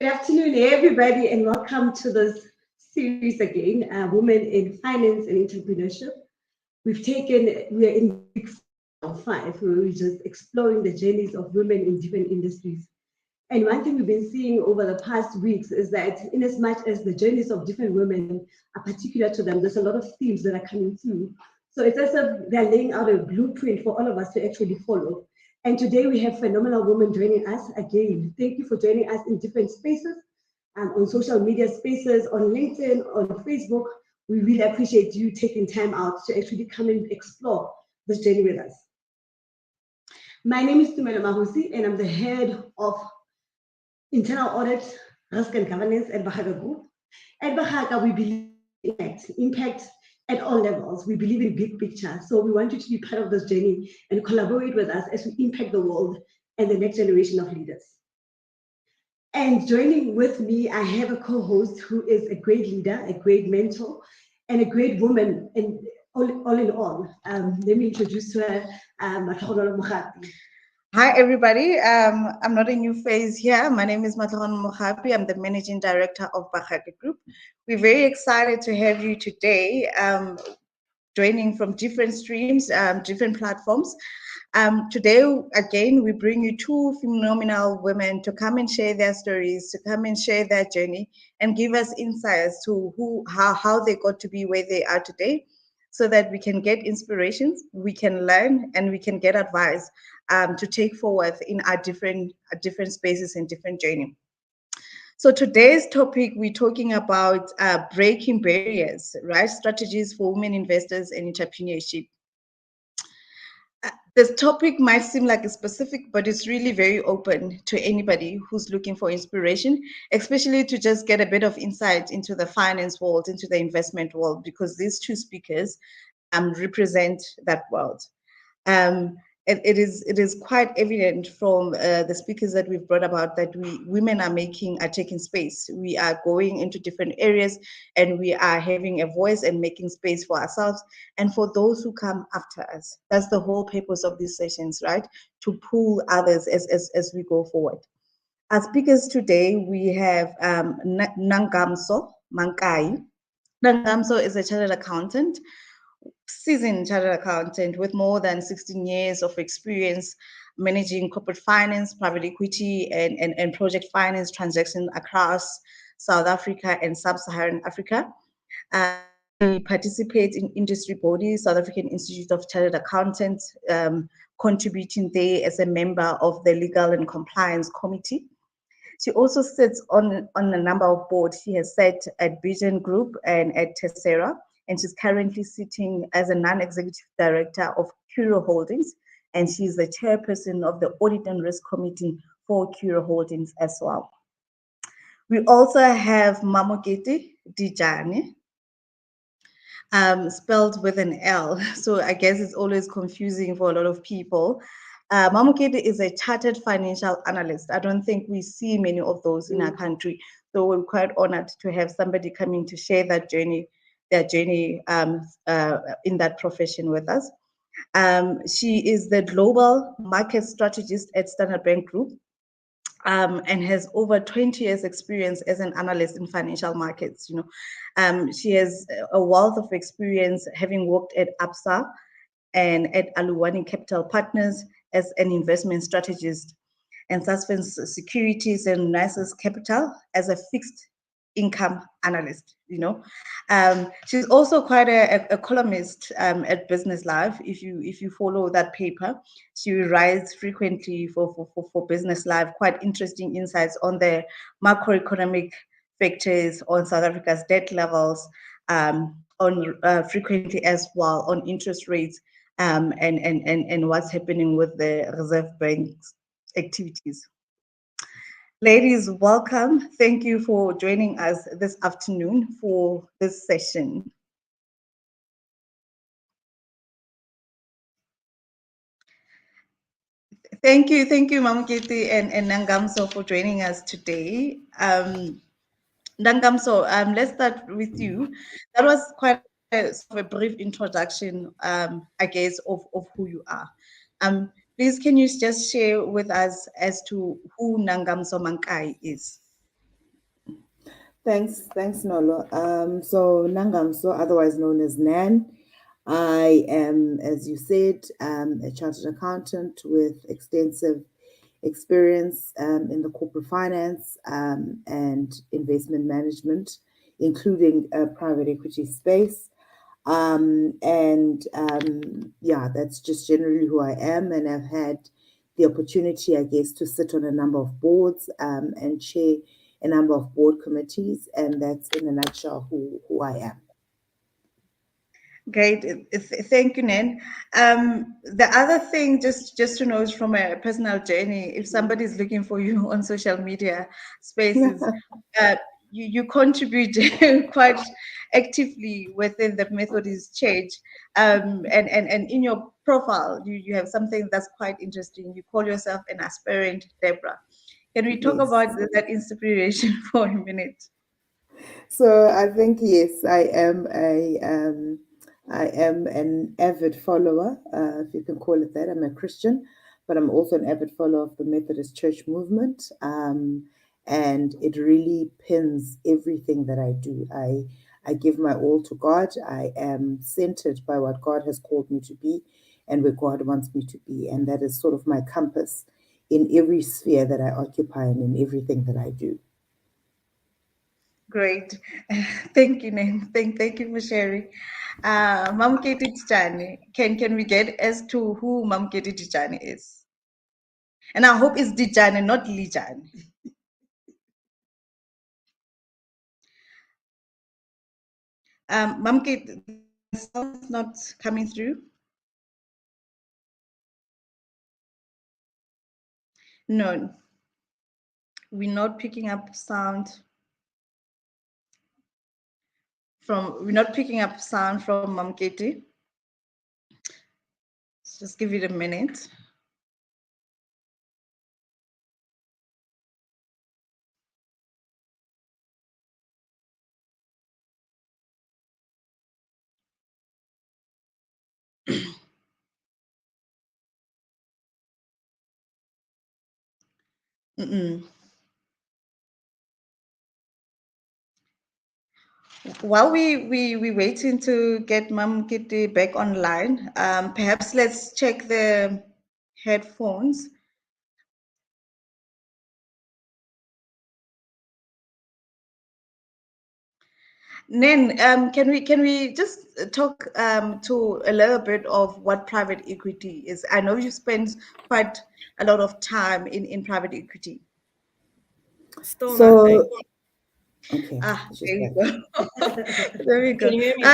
afternoon, everybody, and welcome to this series again, Women in Finance and Entrepreneurship. We are in week 5, where we're just exploring the journeys of women in different industries. And one thing we've been seeing over the past weeks is that, in as much as the journeys of different women are particular to them, there's a lot of themes that are coming through. So it's as if they're laying out a blueprint for all of us to actually follow. And today we have phenomenal women joining us again. Thank you for joining us in different spaces, on social media spaces, on LinkedIn, on Facebook. We really appreciate you taking time out to actually come and explore this journey with us. My name is Tumelo Mahusi, and I'm the head of Internal Audit, Risk and Governance at Bahaga Group. At Bahaga, we believe in impact at all levels. We believe in big picture. So we want you to be part of this journey and collaborate with us as we impact the world and the next generation of leaders. And joining with me, I have a co-host who is a great leader, a great mentor, and a great woman, and all in all. Let me introduce her, Matlhogonolo Mogapi. Hi, everybody. I'm not a new face here. My name is Matlhogonolo Mogapi. I'm the Managing Director of Bahaga Group. We're very excited to have you today, joining from different streams, different platforms. Today, again, we bring you two phenomenal women to come and share their stories, to come and share their journey, and give us insights to how they got to be where they are today, so that we can get inspirations, we can learn, and we can get advice to take forward in our different spaces and different journey. So today's topic, we're talking about breaking barriers, right? Strategies for women investors and entrepreneurship. This topic might seem like a specific, but it's really very open to anybody who's looking for inspiration, especially to just get a bit of insight into the finance world, into the investment world, because these two speakers represent that world. It is quite evident from the speakers that we've brought about that women are taking space. We are going into different areas, and we are having a voice and making space for ourselves and for those who come after us. That's the whole purpose of these sessions, right? To pull others as we go forward. As speakers today, we have Nangamso Mankai. Nangamso is a chartered accountant, seasoned chartered accountant with more than 16 years of experience managing corporate finance, private equity, and project finance transactions across South Africa and Sub-Saharan Africa. He participates in industry bodies, South African Institute of Chartered Accountants, contributing there as a member of the Legal and Compliance Committee. She also sits on a number of boards. She has sat at Vision Group and at Tessera, and she's currently sitting as a non-executive director of Curio Holdings, and she's the chairperson of the Audit and Risk Committee for Curio Holdings as well. We also have Mamokete Lijane, spelled with an L, so I guess it's always confusing for a lot of people. Mamokete is a chartered financial analyst. I don't think we see many of those in our country, so we're quite honored to have somebody coming to share that journey, their journey in that profession with us. She is the global market strategist at Standard Bank Group, and has over 20 years experience as an analyst in financial markets. She has a wealth of experience, having worked at ABSA and at Aluwani Capital Partners as an investment strategist, and Suspense Securities and Nisus Capital as a fixed income analyst. She's also quite a columnist at Business Live. If you follow that paper, she writes frequently for Business Live, quite interesting insights on the macroeconomic factors, on South Africa's debt levels, on frequently as well on interest rates, and what's happening with the Reserve Bank's activities. Ladies, welcome. Thank you for joining us this afternoon for this session. Thank you, Mamokete and Nangamso, for joining us today. Nangamso, let's start with you. That was quite a brief introduction, I guess, of who you are. Please, can you just share with us as to who Nangamso Mankai is? Thanks, Nolo. So Nangamso, otherwise known as Nan. I am, as you said, a chartered accountant with extensive experience in the corporate finance and investment management, including private equity space. Yeah, that's just generally who I am. And I've had the opportunity, I guess, to sit on a number of boards and chair a number of board committees. And that's in a nutshell who I am. Great. Thank you, Nan. The other thing, just to know, is from a personal journey, if somebody is looking for you on social media spaces, you contribute quite actively within the Methodist Church. And in your profile, you have something that's quite interesting. You call yourself an aspirant Deborah. Can we talk Yes. about that inspiration for a minute? So I think yes, I am an avid follower, if you can call it that. I'm a Christian, but I'm also an avid follower of the Methodist Church movement, and it really pins everything that I do. I give my all to God. I am centered by what God has called me to be, and where God wants me to be, and that is sort of my compass in every sphere that I occupy and in everything that I do. Great. Thank you, Nan. Thank you for sharing. Mamokete Lijane, can we get as to who Mamokete Lijane is? And I hope it's Lijane, not Lijane. Mamokete, the sound is not coming through. No, we're not picking up sound from Mamokete. Just give it a minute. While we waiting to get Mamokete back online, perhaps let's check the headphones. Nen, can we just talk to a little bit of what private equity is? I know you spend quite a lot of time in private equity. Still So, nothing. okay. There we go. There we go. Can you hear me?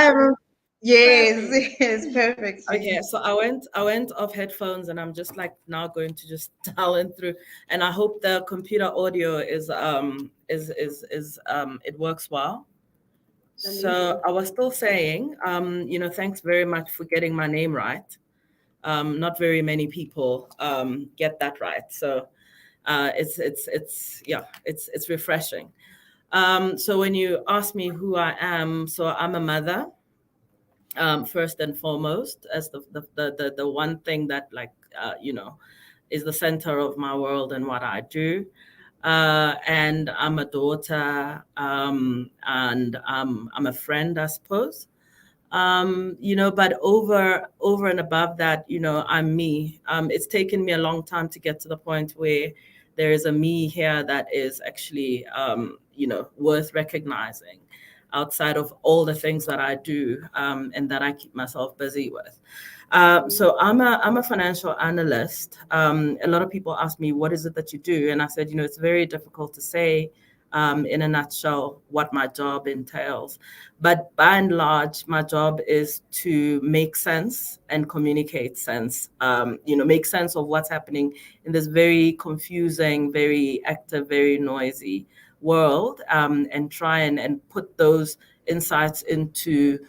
Yes, yes, perfect. Okay, so I went off headphones and I'm just like now going to just dial in through, and I hope the computer audio is it works well. So I was still saying, thanks very much for getting my name right. Not very many people get that right, so it's refreshing. So when you ask me who I am, so I'm a mother. First and foremost, as the one thing that is the center of my world and what I do. And I'm a daughter, and I'm a friend, I suppose. But over and above that, I'm me. It's taken me a long time to get to the point where there is a me here that is actually worth recognizing outside of all the things that I do, and that I keep myself busy with. So I'm a financial analyst. A lot of people ask me, what is it that you do? And I said, it's very difficult to say in a nutshell what my job entails. But by and large, my job is to make sense and communicate sense, make sense of what's happening in this very confusing, very active, very noisy world, and try and put those insights into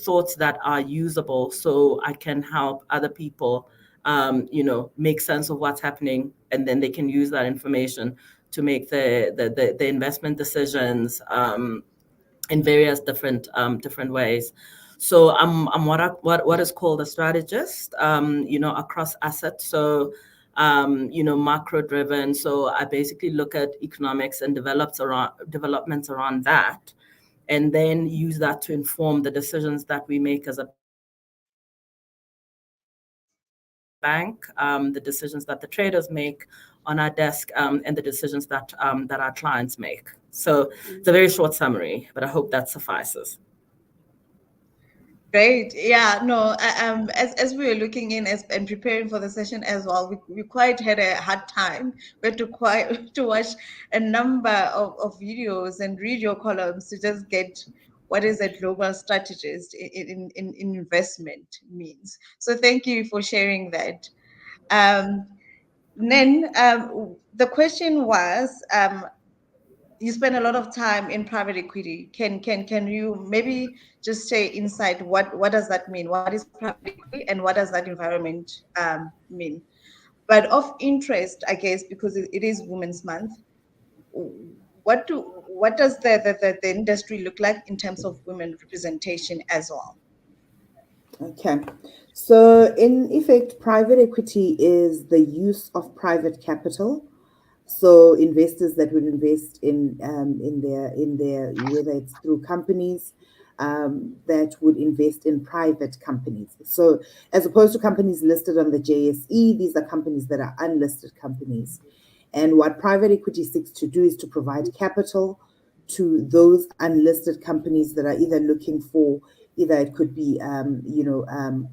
thoughts that are usable, so I can help other people make sense of what's happening, and then they can use that information to make the investment decisions in various different ways. So I'm what is called a strategist, across assets. So macro driven. So I basically look at economics and developments around that, and then use that to inform the decisions that we make as a bank, the decisions that the traders make on our desk, and the decisions that our clients make. So it's a very short summary, but I hope that suffices. Great. Yeah, no, as we were looking in and preparing for the session as well, we quite had a hard time. We had to watch a number of videos and read your columns to just get what is a global strategist in investment means. So thank you for sharing that. Then the question was, you spend a lot of time in private equity. Can you maybe just say inside what does that mean? What is private equity and what does that environment mean? But of interest, I guess, because it is Women's Month, what does the industry look like in terms of women representation as well? Okay. So in effect, private equity is the use of private capital. So investors that would invest in their whether it's through companies that would invest in private companies. So as opposed to companies listed on the JSE, these are companies that are unlisted companies. And what private equity seeks to do is to provide capital to those unlisted companies that are either looking for, either it could be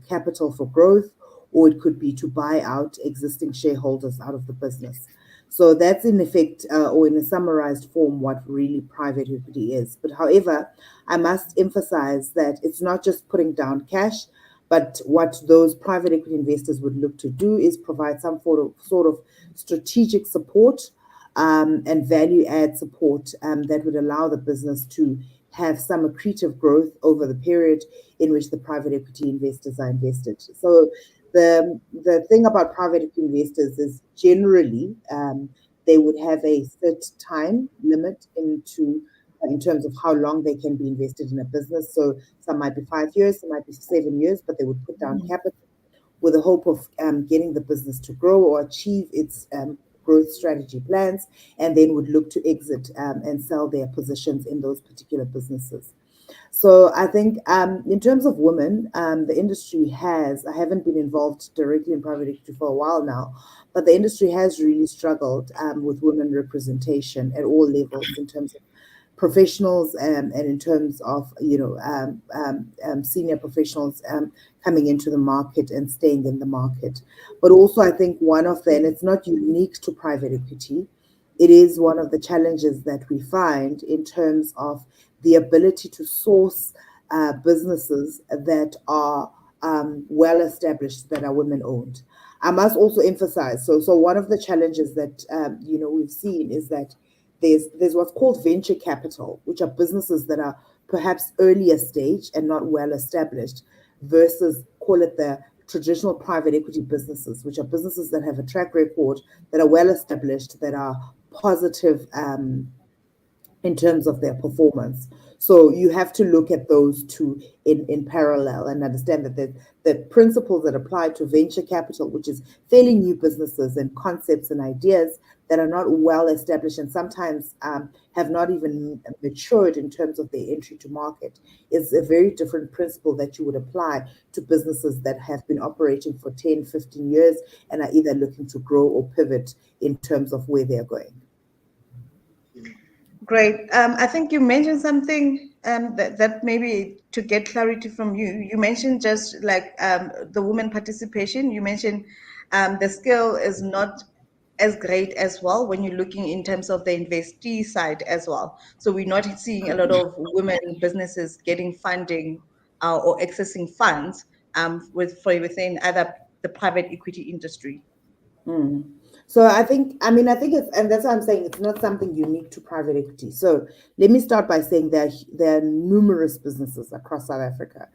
capital for growth, or it could be to buy out existing shareholders out of the business. So that's in effect, or in a summarized form, what really private equity is. But however, I must emphasize that it's not just putting down cash, but what those private equity investors would look to do is provide some sort of strategic support and value add support that would allow the business to have some accretive growth over the period in which the private equity investors are invested. So the thing about private equity investors is generally they would have a set time limit in terms of how long they can be invested in a business. So some might be 5 years, some might be 7 years, but they would put down capital with the hope of getting the business to grow or achieve its growth strategy plans, and then would look to exit and sell their positions in those particular businesses. So I think in terms of women, the industry I haven't been involved directly in private equity for a while now, but the industry has really struggled with women representation at all levels in terms of professionals and in terms of senior professionals coming into the market and staying in the market. But also I think and it's not unique to private equity, it is one of the challenges that we find in terms of the ability to source businesses that are well established, that are women owned. I must also emphasize, so one of the challenges that we've seen is that there's what's called venture capital, which are businesses that are perhaps earlier stage and not well established, versus, call it, the traditional private equity businesses, which are businesses that have a track record, that are well established, that are positive in terms of their performance. So you have to look at those two in parallel and understand that the principles that apply to venture capital, which is fairly new businesses and concepts and ideas that are not well established and sometimes have not even matured in terms of their entry to market, is a very different principle that you would apply to businesses that have been operating for 10, 15 years and are either looking to grow or pivot in terms of where they're going. Great. I think you mentioned something that maybe to get clarity from you. You mentioned just like the women participation. You mentioned the skill is not as great as well when you're looking in terms of the investee side as well. So we're not seeing a lot of women businesses getting funding or accessing funds within either the private equity industry. So I think it's, and that's why I'm saying it's not something unique to private equity. So let me start by saying there are numerous businesses across South Africa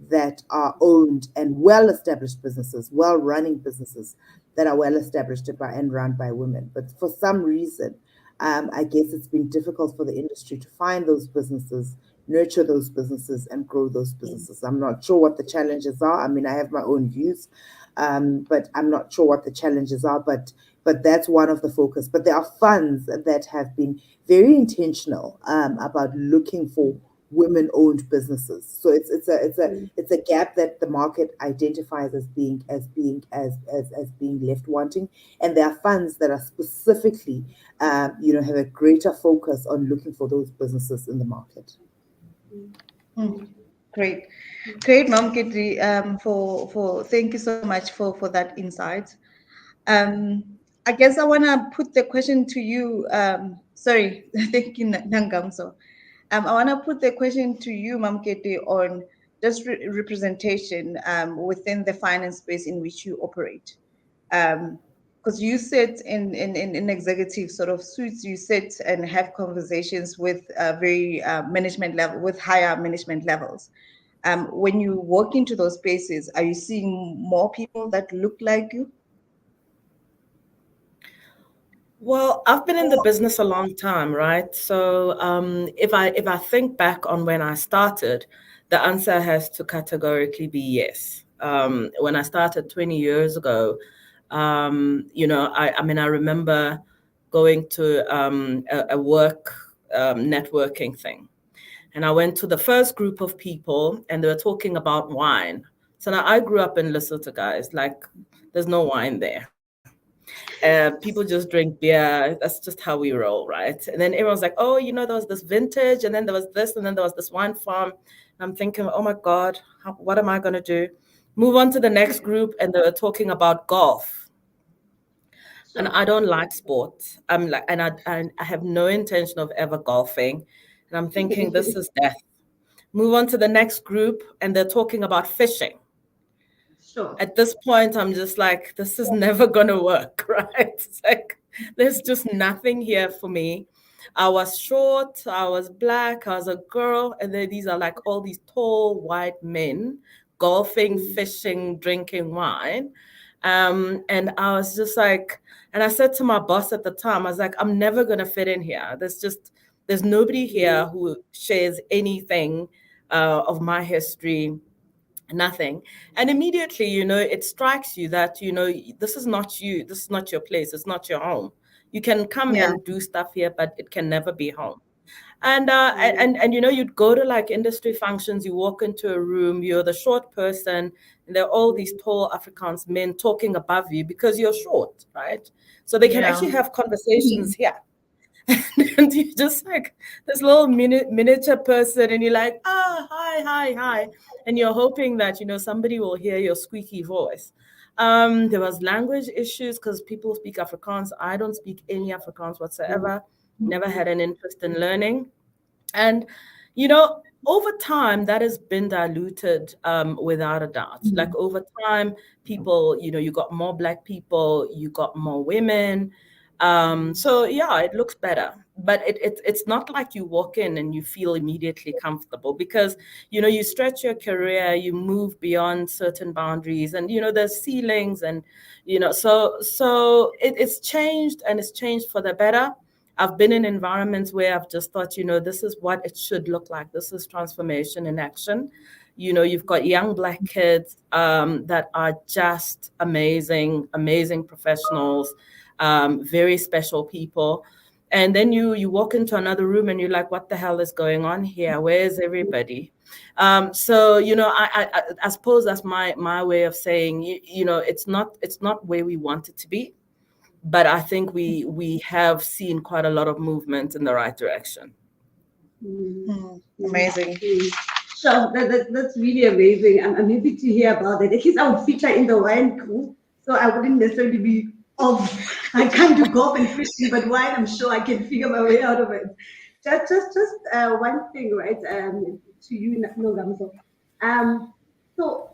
that are owned and well-established businesses, well-running businesses that are well-established and run by women. But for some reason, I guess it's been difficult for the industry to find those businesses, nurture those businesses, and grow those businesses. I'm not sure what the challenges are. I mean, I have my own views. but I'm not sure what the challenges are, but that's one of the focus. But there are funds that have been very intentional about looking for women-owned businesses. So it's a gap that the market identifies as being left wanting, and there are funds that are specifically have a greater focus on looking for those businesses in the market. Great, Mamokete. For thank you so much for that insight. I guess I want to put the question to you. Sorry, thank you, Nangamso. I want to put the question to you, Mamokete, on just representation within the finance space in which you operate. Because you sit in executive sort of suites, you sit and have conversations with very management level, with higher management levels. When you walk into those spaces, are you seeing more people that look like you? Well, I've been in the business a long time, right? So if I think back on when I started, the answer has to categorically be yes. When I started 20 years ago, I remember going to a work networking thing. And I went to the first group of people and they were talking about wine. So now I grew up in Lesotho, guys, like there's no wine there. People just drink beer. That's just how we roll, right? And then everyone's like, oh, there was this vintage, and then there was this, and then there was this wine farm. And I'm thinking, oh my God, what am I going to do? Move on to the next group, and they were talking about golf. And I don't like sports. I have no intention of ever golfing. And I'm thinking, this is death. Move on to the next group, and they're talking about fishing. Sure. At this point, I'm just like, this is never going to work, right? It's like, there's just nothing here for me. I was short, I was black, I was a girl, and then these are like all these tall white men golfing, fishing, drinking wine. And I was just like, and I said to my boss at the time, I was like, I'm never going to fit in here. There's nobody here who shares anything of my history. Nothing. And immediately, it strikes you that, this is not you. This is not your place. It's not your home. You can come and do stuff here, but it can never be home. And you'd go to like industry functions, you walk into a room, you're the short person, and there are all these tall Afrikaans men talking above you because you're short, right? So they can actually have conversations here. And you're just like this little miniature person, and you're like, hi. And you're hoping that, somebody will hear your squeaky voice. There was language issues because people speak Afrikaans. I don't speak any Afrikaans whatsoever. Never had an interest in learning. And, over time, that has been diluted without a doubt. Like over time, people, you got more Black people, you got more women. So yeah, it looks better, but it's not like you walk in and you feel immediately comfortable because, you stretch your career, you move beyond certain boundaries and, there's ceilings and, so it's changed and it's changed for the better. I've been in environments where I've just thought, this is what it should look like. This is transformation in action. You've got young Black kids that are just amazing professionals. Very special people. And then you walk into another room and you're like, what the hell is going on here? Where's everybody? So, I suppose that's my way of saying, it's not where we want it to be. But I think we have seen quite a lot of movement in the right direction. Amazing. Sure, that's really amazing. I'm happy to hear about that. At least I would feature in the wine crew, so I wouldn't necessarily be I can't do golf and fishing, but wine, I'm sure I can figure my way out of it. Just one thing, right? To you, Nangamso. So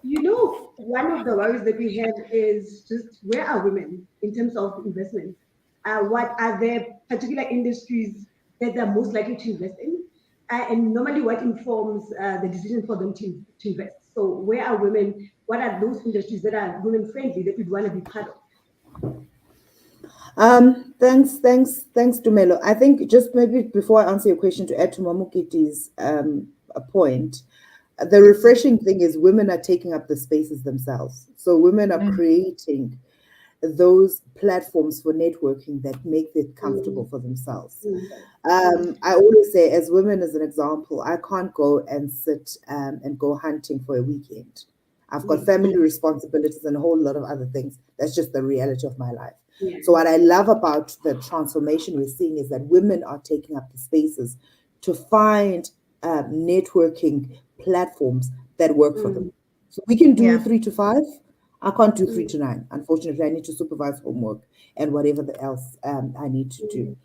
one of the worries that we have is just where are women in terms of investment? What are there particular industries that they're most likely to invest in? And normally what informs the decision for them to invest? So where are women? What are those industries that are women friendly that we'd want to be part of? Thanks, Tumelo. I think just maybe before I answer your question, to add to Mamokete's point, The refreshing thing is women are taking up the spaces themselves. So women are creating those platforms for networking that make it comfortable for themselves. I always say, as women, as an example, I can't go and sit and go hunting for a weekend. I've got family responsibilities and a whole lot of other things. That's just the reality of my life. So what I love about the transformation we're seeing is that women are taking up the spaces to find networking platforms that work for them. So we can do 3 to 5. I can't do 3 to 9. Unfortunately, I need to supervise homework and whatever else I need to do.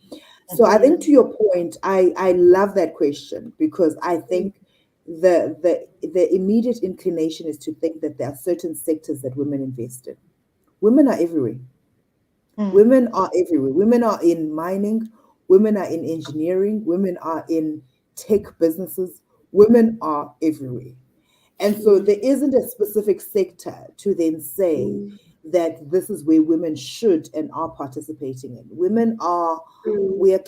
So I think, to your point, I love that question, because I think the immediate inclination is to think that there are certain sectors that women invest in. Women are everywhere. Women are everywhere. Women are in mining. Women are in engineering. Women are in tech businesses. Women are everywhere. And so there isn't a specific sector to then say that this is where women should and are participating in. Women are, we're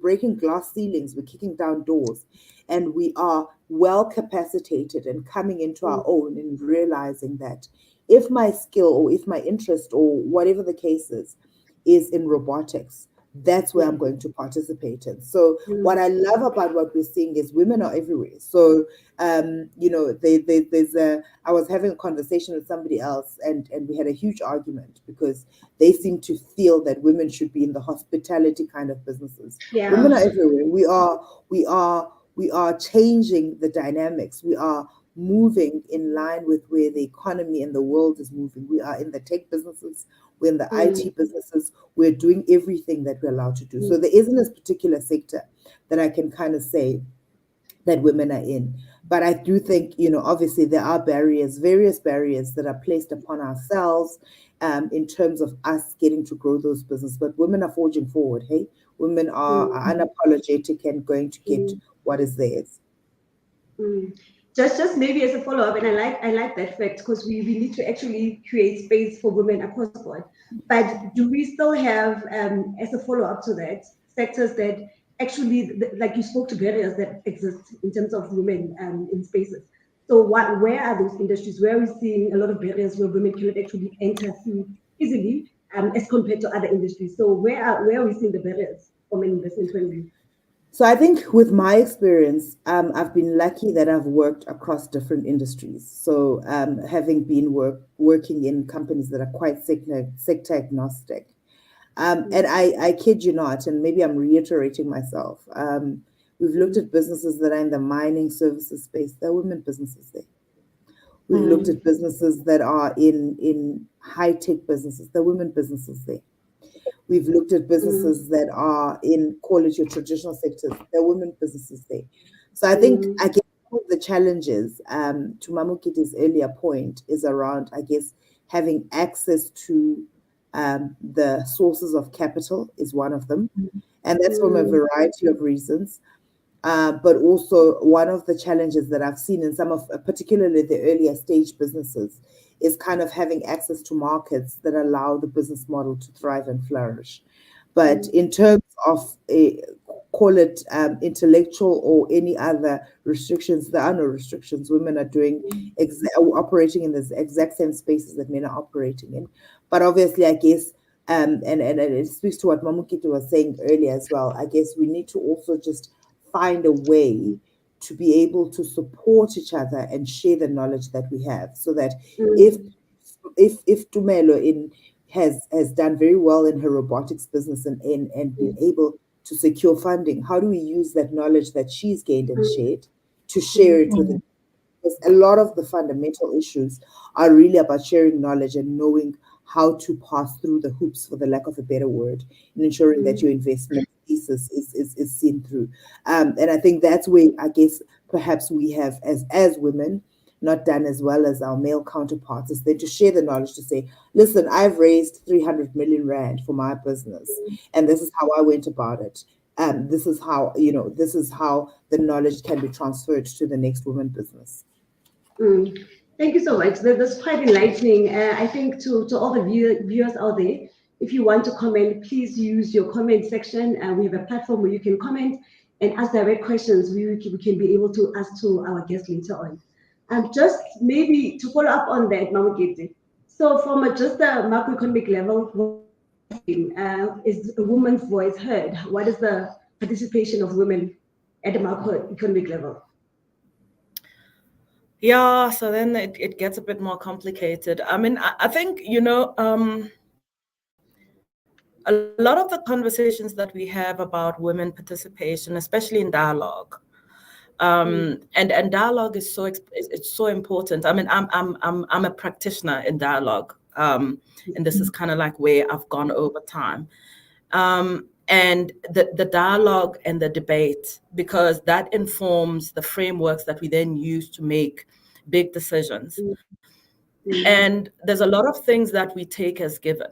breaking glass ceilings, we're kicking down doors, and we are well capacitated and coming into our own and realizing that if my skill or if my interest or whatever the case is in robotics, that's where I'm going to participate in. So what I love about what we're seeing is women are everywhere. So, I was having a conversation with somebody else, and we had a huge argument because they seem to feel that women should be in the hospitality kind of businesses. Women are everywhere. We are changing the dynamics. We are moving in line with where the economy and the world is moving. We are in the tech businesses, we're in the IT businesses, we're doing everything that we're allowed to do. So there isn't a particular sector that I can kind of say that women are in. But I do think, obviously there are barriers, various barriers that are placed upon ourselves in terms of us getting to grow those businesses. But women are forging forward, hey? Women are unapologetic and going to get what is theirs. Just maybe as a follow-up, and I like that fact, because we need to actually create space for women across the board. But do we still have, as a follow-up to that, sectors that actually, like you spoke to, barriers that exist in terms of women in spaces? So where are those industries where we're seeing a lot of barriers where women cannot actually enter through easily as compared to other industries? So where are we seeing the barriers from an investment point of view? So I think with my experience, I've been lucky that I've worked across different industries. So having been working in companies that are quite sector agnostic. And I kid you not, and maybe I'm reiterating myself, we've looked at businesses that are in the mining services space. There are women businesses there. We've looked at businesses that are in high-tech businesses. There are women businesses there. We've looked at businesses that are in, call it your traditional sectors. There are women businesses there. So I think, I guess, one of the challenges, to Mamokete's earlier point, is around, I guess, having access to the sources of capital is one of them. And that's from a variety of reasons. But also one of the challenges that I've seen in some of, particularly the earlier stage businesses, is kind of having access to markets that allow the business model to thrive and flourish. But in terms of, call it intellectual or any other restrictions, there are no restrictions. Women are doing, operating in the exact same spaces that men are operating in. But obviously, I guess, and it speaks to what Mamokete was saying earlier as well, I guess we need to also just find a way to be able to support each other and share the knowledge that we have, so that if Tumelo has done very well in her robotics business and been able to secure funding, how do we use that knowledge that she's gained and shared to share it with the, because a lot of the fundamental issues are really about sharing knowledge and knowing how to pass through the hoops, for the lack of a better word, and ensuring that your investment thesis is seen through. And I think that's where, I guess, perhaps we have, as women, not done as well as our male counterparts, is then to share the knowledge, to say, listen, I've raised 300 million rand for my business, and this is how I went about it. This is how, this is how the knowledge can be transferred to the next woman business. Thank you so much. That's quite enlightening. I think to all the viewers out there, if you want to comment, please use your comment section. We have a platform where you can comment. and ask direct questions we can be able to ask to our guests later on. Just maybe to follow up on that, Mamokete. So from just a macroeconomic level, is a woman's voice heard? What is the participation of women at the macroeconomic level? Yeah, so then it gets a bit more complicated. I mean, I think, a lot of the conversations that we have about women participation, especially in dialogue, and dialogue is it's so important. I mean, I'm a practitioner in dialogue, and this is kind of like where I've gone over time. And the dialogue and the debate, because that informs the frameworks that we then use to make big decisions. And there's a lot of things that we take as given.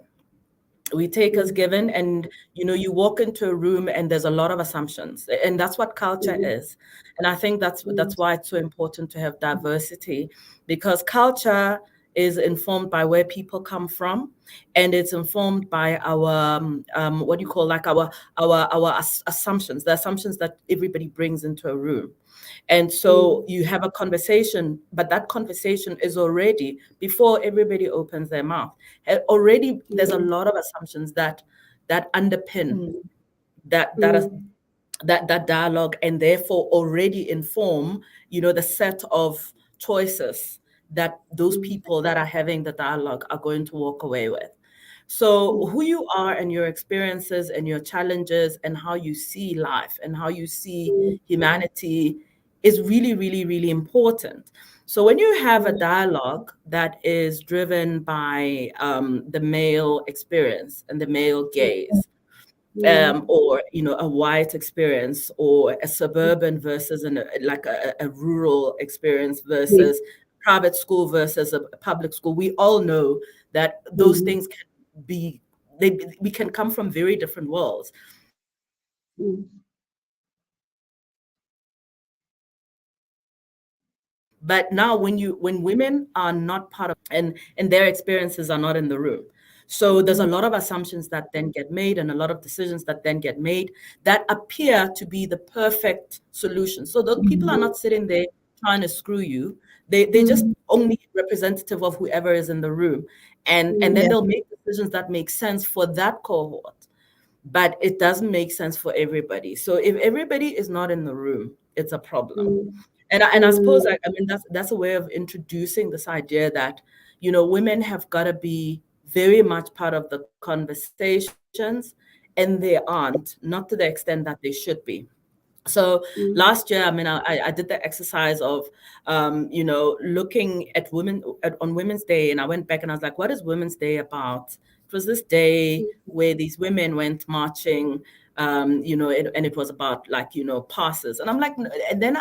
We take as given, and you walk into a room and there's a lot of assumptions, and that's what culture is. And I think that's why it's so important to have diversity, because culture is informed by where people come from, and it's informed by our what do you call, like our assumptions, the assumptions that everybody brings into a room. And so you have a conversation, but that conversation is already, before everybody opens their mouth, already there's a lot of assumptions that underpin that dialogue, and therefore already inform the set of choices that those people that are having the dialogue are going to walk away with. So who you are and your experiences and your challenges and how you see life and how you see humanity is really, really, really important. So when you have a dialogue that is driven by the male experience and the male gaze, or a white experience, or a suburban versus a rural experience versus private school versus a public school, we all know that those things can be, we can come from very different worlds. But now when women are not part of, and their experiences are not in the room, so there's a lot of assumptions that then get made, and a lot of decisions that then get made that appear to be the perfect solution. So those people are not sitting there trying to screw you. They're just only representative of whoever is in the room. And then they'll make decisions that make sense for that cohort, but it doesn't make sense for everybody. So if everybody is not in the room, it's a problem. And I suppose, I mean, that's a way of introducing this idea that, women have got to be very much part of the conversations, and they aren't, not to the extent that they should be. So last year, I mean, I did the exercise of, looking at women on Women's Day, and I went back and I was like, what is Women's Day about? It was this day where these women went marching, and it was about passes. And I'm like, and then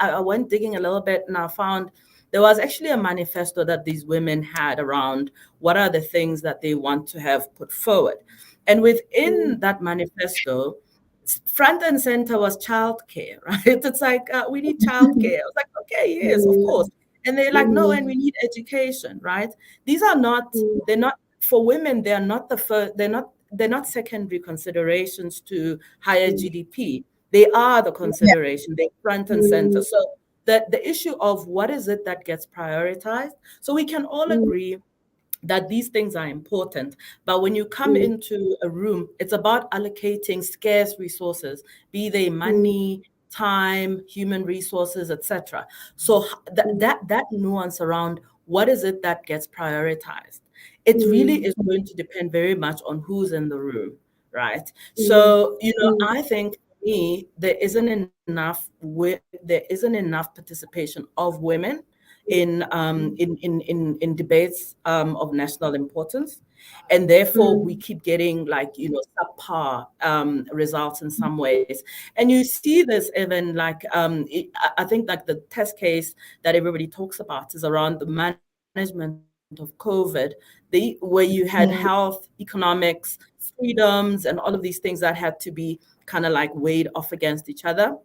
I went digging a little bit, and I found there was actually a manifesto that these women had around what are the things that they want to have put forward. And within that manifesto, front and center was childcare, right? It's like, we need childcare. I was like, okay, yes, of course. And they're like, no, and we need education, right? These are not, they're not, for women, they're not the first, they're not secondary considerations to higher GDP. They are the consideration, they're front and center. So the issue of what is it that gets prioritized, so we can all agree that these things are important. But when you come into a room, it's about allocating scarce resources, be they money, time, human resources, etc. So that nuance around what is it that gets prioritized, it really is going to depend very much on who's in the room, right? So, I think for me, there isn't enough participation of women in debates of national importance, and therefore we keep getting subpar results in some ways. And you see this even I think the test case that everybody talks about is around the management of COVID, where you had health, economics, freedoms, and all of these things that had to be kind of weighed off against each other.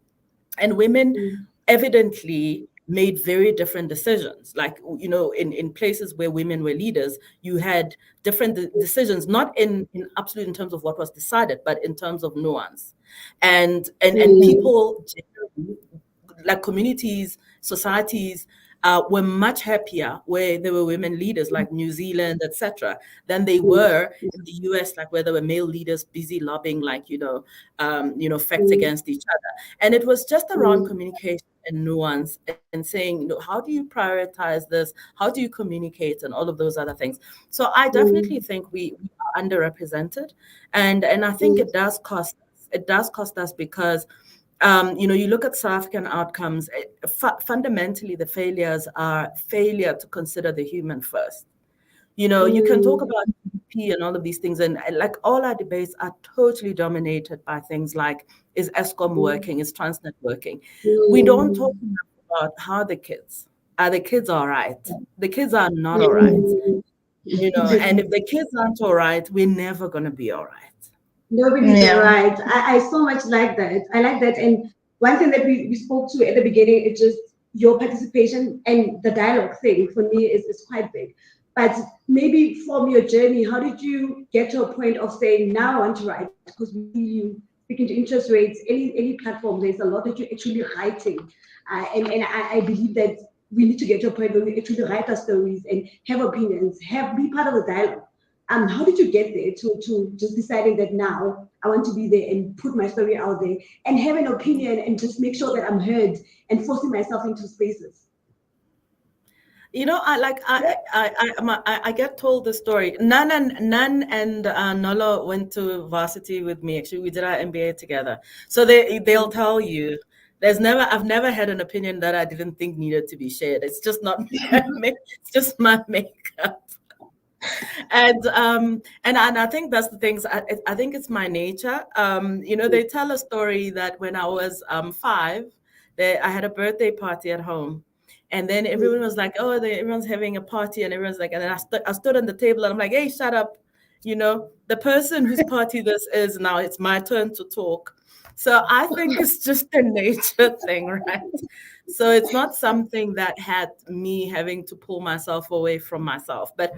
And women evidently made very different decisions. Like, you know, in places where women were leaders, you had different decisions, not in absolute in terms of what was decided, but in terms of nuance. And people, like communities, societies, were much happier where there were women leaders, like New Zealand, etc., than they were in the US, like where there were male leaders busy lobbying, like facts against each other. And it was just around communication and nuance and saying, how do you prioritize this? How do you communicate, and all of those other things. So I definitely think we are underrepresented, and I think it does cost us. It does cost us because you look at South African outcomes, fundamentally the failures are failure to consider the human first. You can talk about GDP and all of these things, and like all our debates are totally dominated by things like, is ESCOM working, is Transnet working? We don't talk enough about how are the kids all right? The kids are not all right. And if the kids aren't all right, we're never going to be all right. Nobody's all right. I so much like that. I like that. And one thing that we spoke to at the beginning, it's just your participation and the dialogue thing for me is quite big. But maybe from your journey, how did you get to a point of saying, now I want to write? Because we see you speaking to interest rates, any platform, there's a lot that you're actually writing. And I believe that we need to get to a point where we actually write our stories and have opinions, be part of the dialogue. How did you get there to just deciding that now I want to be there and put my story out there and have an opinion and just make sure that I'm heard and forcing myself into spaces? I get told the story. Nan and Nolo went to varsity with me. Actually, we did our MBA together. So they'll tell you I've never had an opinion that I didn't think needed to be shared. It's just not it's just my makeup. And I think that's the things. I think it's my nature. They tell a story that when I was 5, I had a birthday party at home, and then everyone was like, "Oh, everyone's having a party," and everyone's like, and then I stood on the table and I'm like, "Hey, shut up! The person whose party this is now, it's my turn to talk." So I think it's just a nature thing, right? So it's not something that had me having to pull myself away from myself, but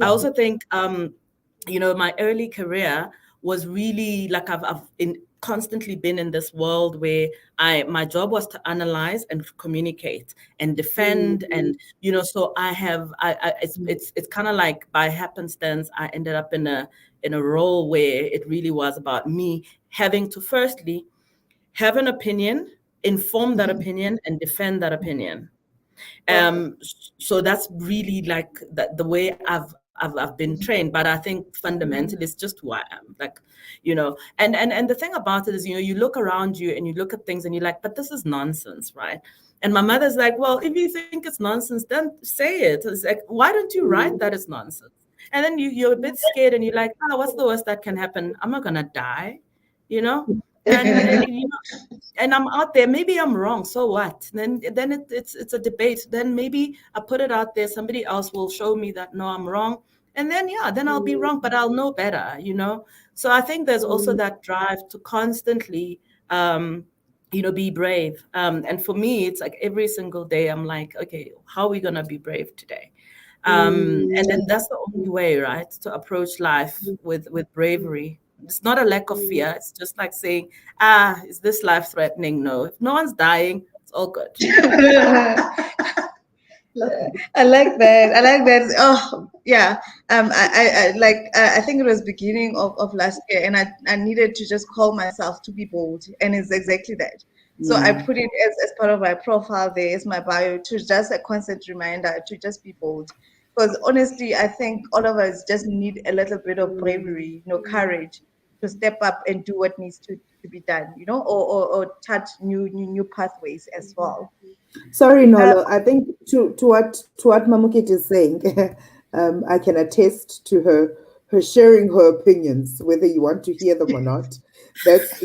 I also think, my early career was really like I've constantly been in this world where my job was to analyze and communicate and defend, and so it's kind of like by happenstance I ended up in a role where it really was about me having to firstly have an opinion, inform that opinion, and defend that opinion. So that's really like the way I've been trained, but I think fundamentally it's just who I am, and the thing about it is, you look around you and you look at things and you're like, but this is nonsense, right? And my mother's like, well, if you think it's nonsense, then say it. It's like, why don't you write that it's nonsense? And then you're a bit scared and you're like, what's the worst that can happen? I'm not gonna die, and I'm out there. Maybe I'm wrong. So what? Then it's a debate. Then maybe I put it out there. Somebody else will show me that no, I'm wrong. And then then I'll be wrong, but I'll know better. So I think there's also that drive to constantly, be brave. And for me, it's like every single day, I'm like, okay, how are we gonna be brave today? And then that's the only way, right, to approach life with bravery. It's not a lack of fear. It's just like saying, is this life threatening? No. If no one's dying, it's all good. I like that. Oh, yeah. I think it was beginning of last year, and I needed to just call myself to be bold, and it's exactly that. So I put it as part of my profile there, as my bio, to just a constant reminder to just be bold. Because honestly, I think all of us just need a little bit of bravery, courage to step up and do what needs to be done, or touch new pathways as well. Sorry, Nolo. I think to what Mamokete is saying, I can attest to her sharing her opinions, whether you want to hear them or not.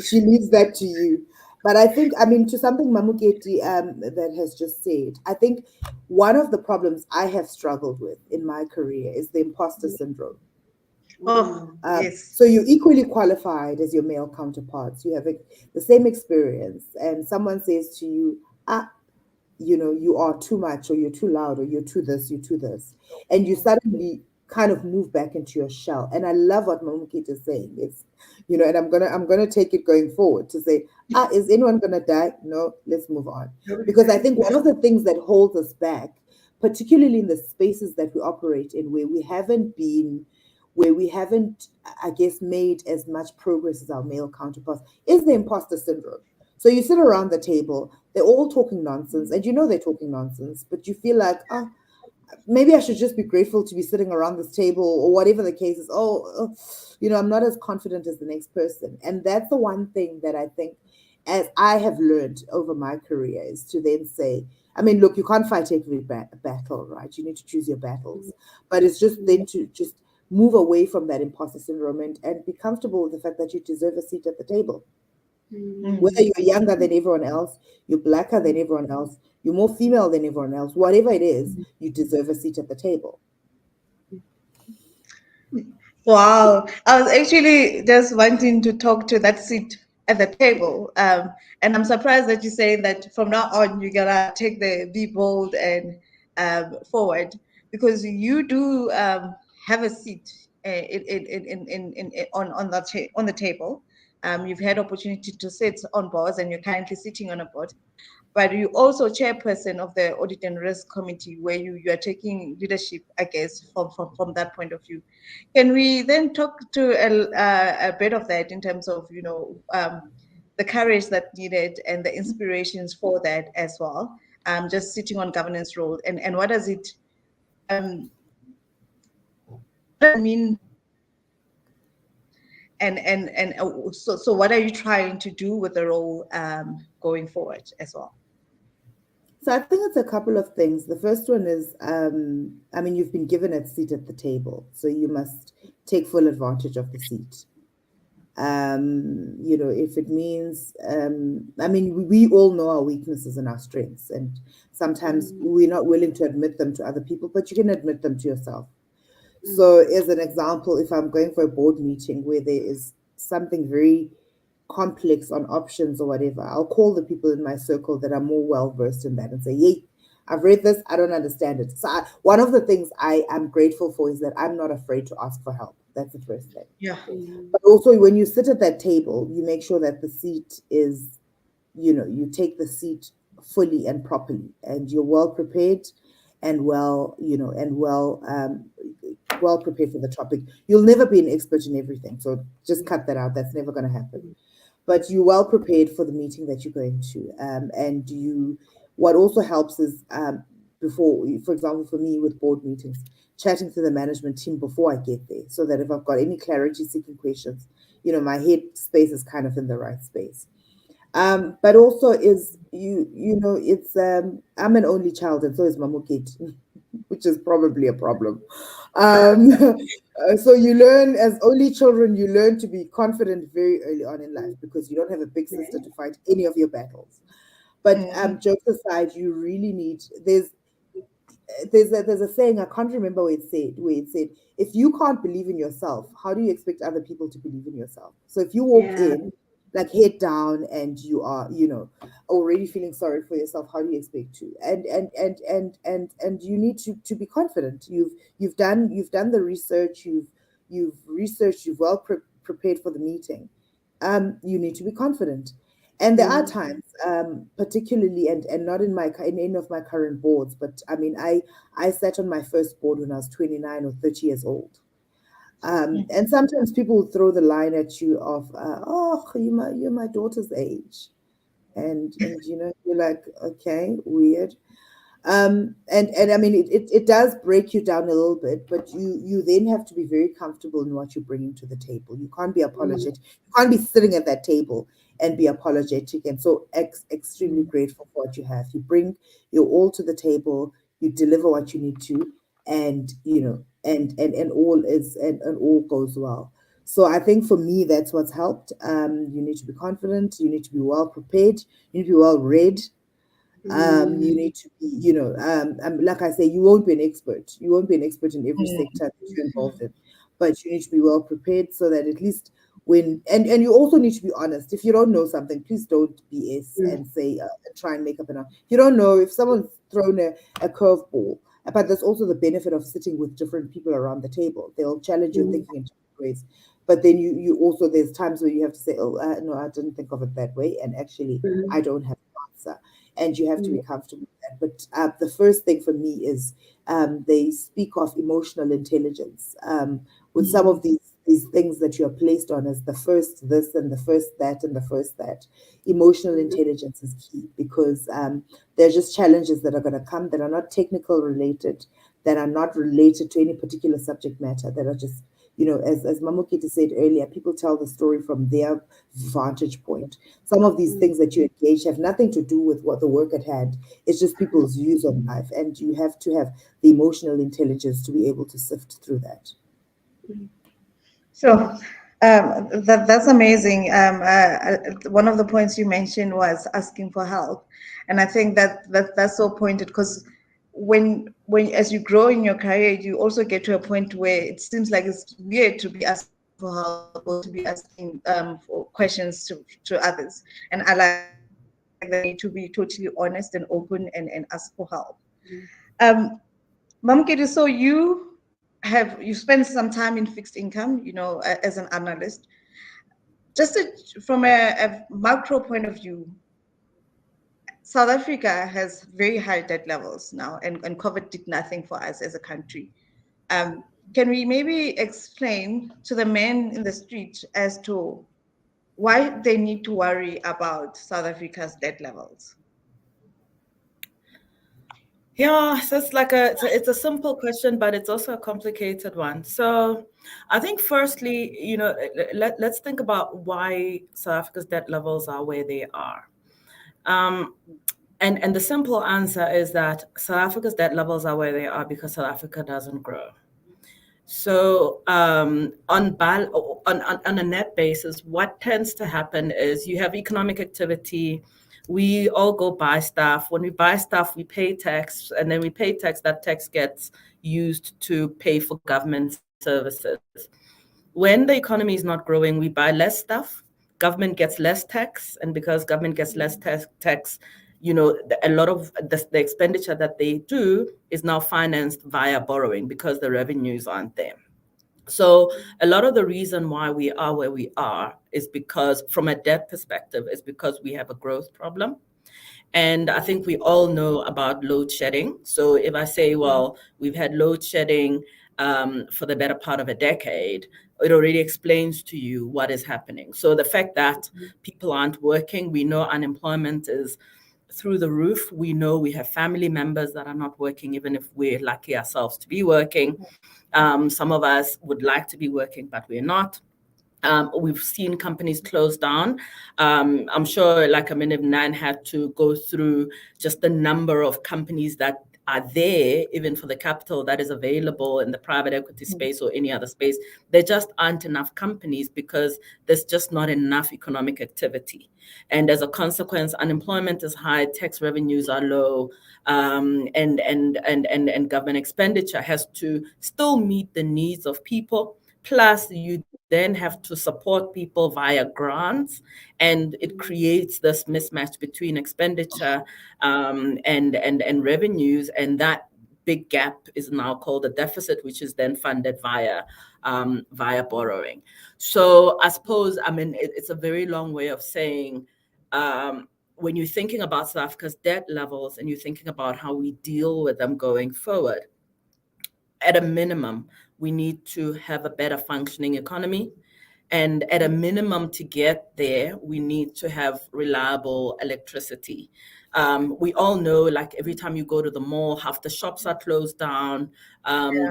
She leaves that to you. But I think, to something Mamokete that has just said, I think one of the problems I have struggled with in my career is the imposter syndrome. Yes. So you're equally qualified as your male counterparts. You have the same experience, and someone says to you, you are too much, or you're too loud, or you're too this, you're too this, and you suddenly kind of move back into your shell. And I love what Mamokete is saying. It's, and I'm gonna take it going forward to say, is anyone gonna die? No, let's move on. Because I think one of the things that holds us back, particularly in the spaces that we operate in, where we haven't, I guess, made as much progress as our male counterparts, is the imposter syndrome. So you sit around the table, they're all talking nonsense, and they're talking nonsense, but you feel like, maybe I should just be grateful to be sitting around this table, or whatever the case is. I'm not as confident as the next person. And that's the one thing that I think, as I have learned over my career, is to then say, I mean, look, you can't fight every battle, right? You need to choose your battles. But it's just then to just move away from that imposter syndrome, and be comfortable with the fact that you deserve a seat at the table. Whether you're younger than everyone else, you're blacker than everyone else, you're more female than everyone else, whatever it is, you deserve a seat at the table. Wow. I was actually just wanting to talk to that seat at the table. And I'm surprised that you say that from now on, you're going to take the be bold and forward, because you do have a seat on the table. You've had opportunity to sit on boards, and you're currently sitting on a board. But you also chairperson of the Audit and Risk Committee, where you are taking leadership, I guess, from that point of view. Can we then talk to a bit of that in terms of, the courage that needed and the inspirations for that as well? Just sitting on governance role, and what does it mean? So what are you trying to do with the role going forward as well? So I think it's a couple of things. The first one is, you've been given a seat at the table, so you must take full advantage of the seat. If it means, we all know our weaknesses and our strengths, and sometimes we're not willing to admit them to other people, but you can admit them to yourself. So as an example, if I'm going for a board meeting where there is something very complex on options or whatever, I'll call the people in my circle that are more well-versed in that and say, hey, I've read this, I don't understand it. So one of the things I am grateful for is that I'm not afraid to ask for help. That's the first thing. Yeah. But also, when you sit at that table, you make sure that the seat is, you take the seat fully and properly, and you're well prepared and well prepared for the topic. You'll never be an expert in everything, so just cut that out. That's never going to happen. But you're well prepared for the meeting that you're going to. What also helps is, before, for example, for me with board meetings, chatting to the management team before I get there, so that if I've got any clarity seeking questions, my head space is kind of in the right space. But also is, it's, I'm an only child, and so is Mamokete, which is probably a problem. So you learn, as only children, you learn to be confident very early on in life, because you don't have a big sister to fight any of your battles. But jokes aside, you really need, there's a saying, I can't remember where it said, if you can't believe in yourself, how do you expect other people to believe in yourself? So if you walk in like head down and you are, already feeling sorry for yourself, how do you expect to? And you need to be confident. You've done the research, you've researched, you've well prepared for the meeting. You need to be confident. And there are times, particularly, and not in any of my current boards, but I sat on my first board when I was 29 or 30 years old. And sometimes people will throw the line at you of, you're my daughter's age. And you're like, okay, weird. It does break you down a little bit, but you then have to be very comfortable in what you're bringing to the table. You can't be apologetic. You can't be sitting at that table and be apologetic. And so extremely grateful for what you have. You bring your all to the table, you deliver what you need to, and and all goes well. So I think for me, that's what's helped. You need to be confident, you need to be well prepared, you need to be well read. You need to be, like I say, you won't be an expert. You won't be an expert in every sector that you're involved in, but you need to be well prepared, so that at least and you also need to be honest. If you don't know something, please don't BS and say try and make up an. You don't know if someone's thrown a curveball, but there's also the benefit of sitting with different people around the table. They'll challenge your thinking in different ways. But then you also, there's times where you have to say, oh no, I didn't think of it that way, and actually I don't have an answer, and you have to be comfortable with that. But the first thing for me is they speak of emotional intelligence with some of these things that you're placed on as the first this and the first that and the first that. Emotional intelligence is key, because there are just challenges that are going to come that are not technical related, that are not related to any particular subject matter, that are just, as Mamokete said earlier, people tell the story from their vantage point. Some of these things that you engage have nothing to do with what the work at hand. It's just people's views on life, and you have to have the emotional intelligence to be able to sift through that. So that's amazing. One of the points you mentioned was asking for help, and I think that's so pointed, because when as you grow in your career, you also get to a point where it seems like it's weird to be asking for help or to be asking for questions to others. And I like that need to be totally honest and open and ask for help. Mamokete, so you spent some time in fixed income, as an analyst. Just from a macro point of view, South Africa has very high debt levels now, and COVID did nothing for us as a country. Can we maybe explain to the men in the street as to why they need to worry about South Africa's debt levels? Yeah, so it's a simple question, but it's also a complicated one. So I think firstly, let's think about why South Africa's debt levels are where they are. And the simple answer is that South Africa's debt levels are where they are because South Africa doesn't grow. So on a net basis, what tends to happen is you have economic activity. We all go buy stuff. When we buy stuff, we pay tax, and then we pay tax. That tax gets used to pay for government services. When the economy is not growing, we buy less stuff. Government gets less tax, and because government gets less tax, a lot of the expenditure that they do is now financed via borrowing because the revenues aren't there. So a lot of the reason why we are where we are is because, from a debt perspective, is because we have a growth problem. And I think we all know about load shedding. So if I say, well, we've had load shedding for the better part of a decade, it already explains to you what is happening. So the fact that people aren't working, we know unemployment is through the roof. We know we have family members that are not working, even if we're lucky ourselves to be working. Some of us would like to be working, but we're not. We've seen companies close down. I'm sure, if Nan had to go through just the number of companies that are there, even for the capital that is available in the private equity space or any other space, there just aren't enough companies because there's just not enough economic activity. And as a consequence, unemployment is high, tax revenues are low, and government expenditure has to still meet the needs of people. Plus, you then have to support people via grants, and it creates this mismatch between expenditure and revenues, and that big gap is now called a deficit, which is then funded via borrowing. So I suppose, it's a very long way of saying, when you're thinking about South Africa's debt levels and you're thinking about how we deal with them going forward, at a minimum, we need to have a better functioning economy. And at a minimum, to get there, we need to have reliable electricity. We all know, every time you go to the mall, half the shops are closed down.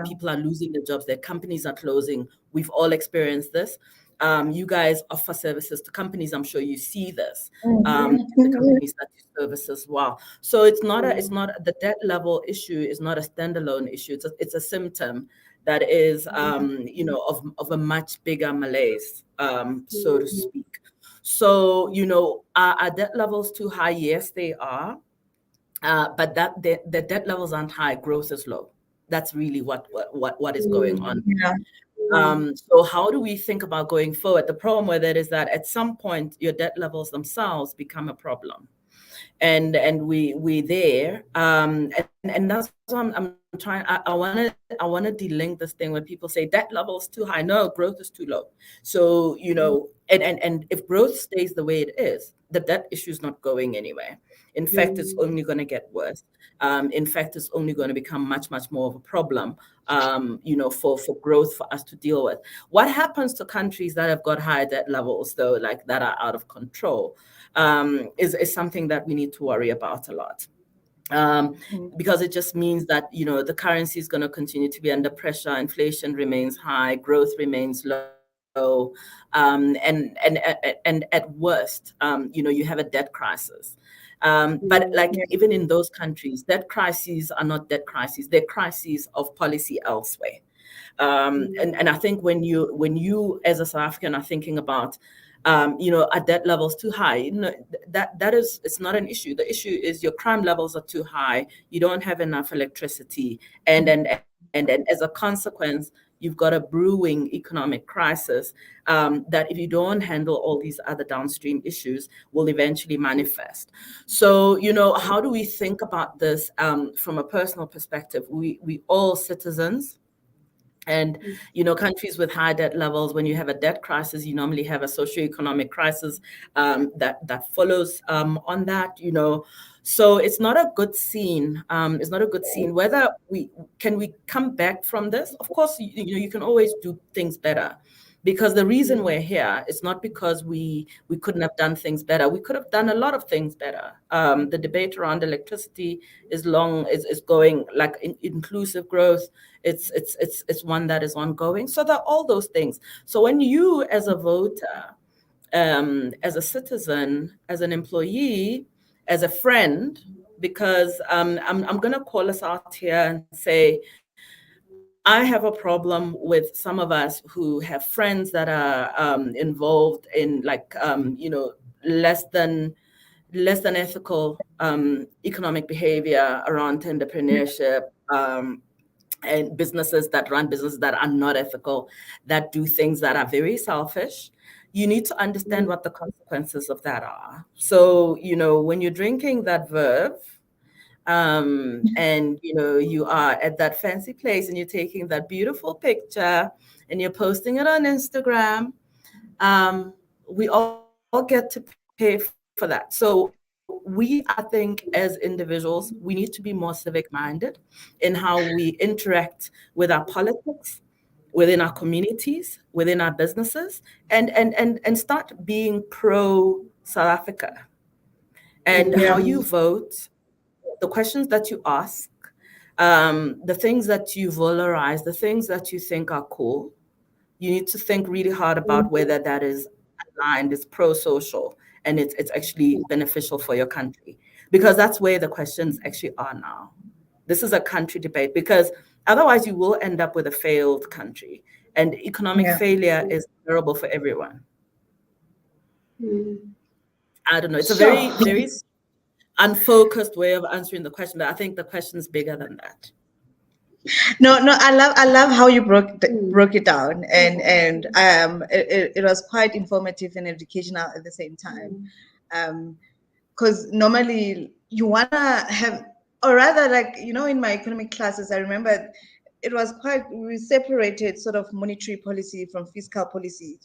People are losing their jobs. Their companies are closing. We've all experienced this. You guys offer services to companies. I'm sure you see this. The companies that you service as well. So it's not the debt level issue is not a standalone issue. It's a symptom that is, of a much bigger malaise, so to speak. So, are debt levels too high? Yes, they are. But the debt levels aren't high. Growth is low. That's really what is going on. Yeah. So how do we think about going forward? The problem with it is that at some point your debt levels themselves become a problem, and we there, and that's why I'm trying. I want to delink this thing where people say debt levels too high. No, growth is too low. So and if growth stays the way it is, the debt issue is not going anywhere. In fact, it's only going to get worse. In fact, it's only going to become much more of a problem, for growth for us to deal with. What happens to countries that have got higher debt levels, though, like that are out of control, is something that we need to worry about a lot. Because it just means that, the currency is going to continue to be under pressure, inflation remains high, growth remains low, and at worst, you have a debt crisis. But even in those countries, debt crises are not debt crises; they're crises of policy elsewhere. And I think when you as a South African are thinking about, are debt levels too high? That is, it's not an issue. The issue is your crime levels are too high. You don't have enough electricity, and as a consequence, you've got a brewing economic crisis that, if you don't handle all these other downstream issues, will eventually manifest. So, how do we think about this from a personal perspective? We all citizens. And, countries with high debt levels, when you have a debt crisis, you normally have a socioeconomic crisis that follows on that, So it's not a good scene. It's not a good scene. Whether we come back from this? Of course, you can always do things better. Because the reason we're here is not because we couldn't have done things better. We could have done a lot of things better. The debate around electricity is going, like inclusive growth. It's one that is ongoing. So there are all those things. So when you, as a voter, as a citizen, as an employee, as a friend, because I'm going to call us out here and say, I have a problem with some of us who have friends that are involved in less than ethical economic behavior around entrepreneurship, and businesses that run businesses that are not ethical, that do things that are very selfish. You need to understand what the consequences of that are. So, when you're drinking that verve, and you are at that fancy place and you're taking that beautiful picture and you're posting it on Instagram, we all get to pay for that. So we, I think, as individuals, we need to be more civic minded in how we interact with our politics, within our communities, within our businesses, and start being pro South Africa. And how you vote, the questions that you ask, the things that you valorize, the things that you think are cool, you need to think really hard about whether that is aligned, is pro-social, and it's actually beneficial for your country. Because that's where the questions actually are now. This is a country debate, because otherwise you will end up with a failed country. And economic failure is terrible for everyone. I don't know. It's a very, very unfocused way of answering the question, but I think the question is bigger than that. No, I love how you broke it down, and it was quite informative and educational at the same time, because normally you wanna have, or rather, in my economic classes, I remember it was we separated sort of monetary policy from fiscal policy.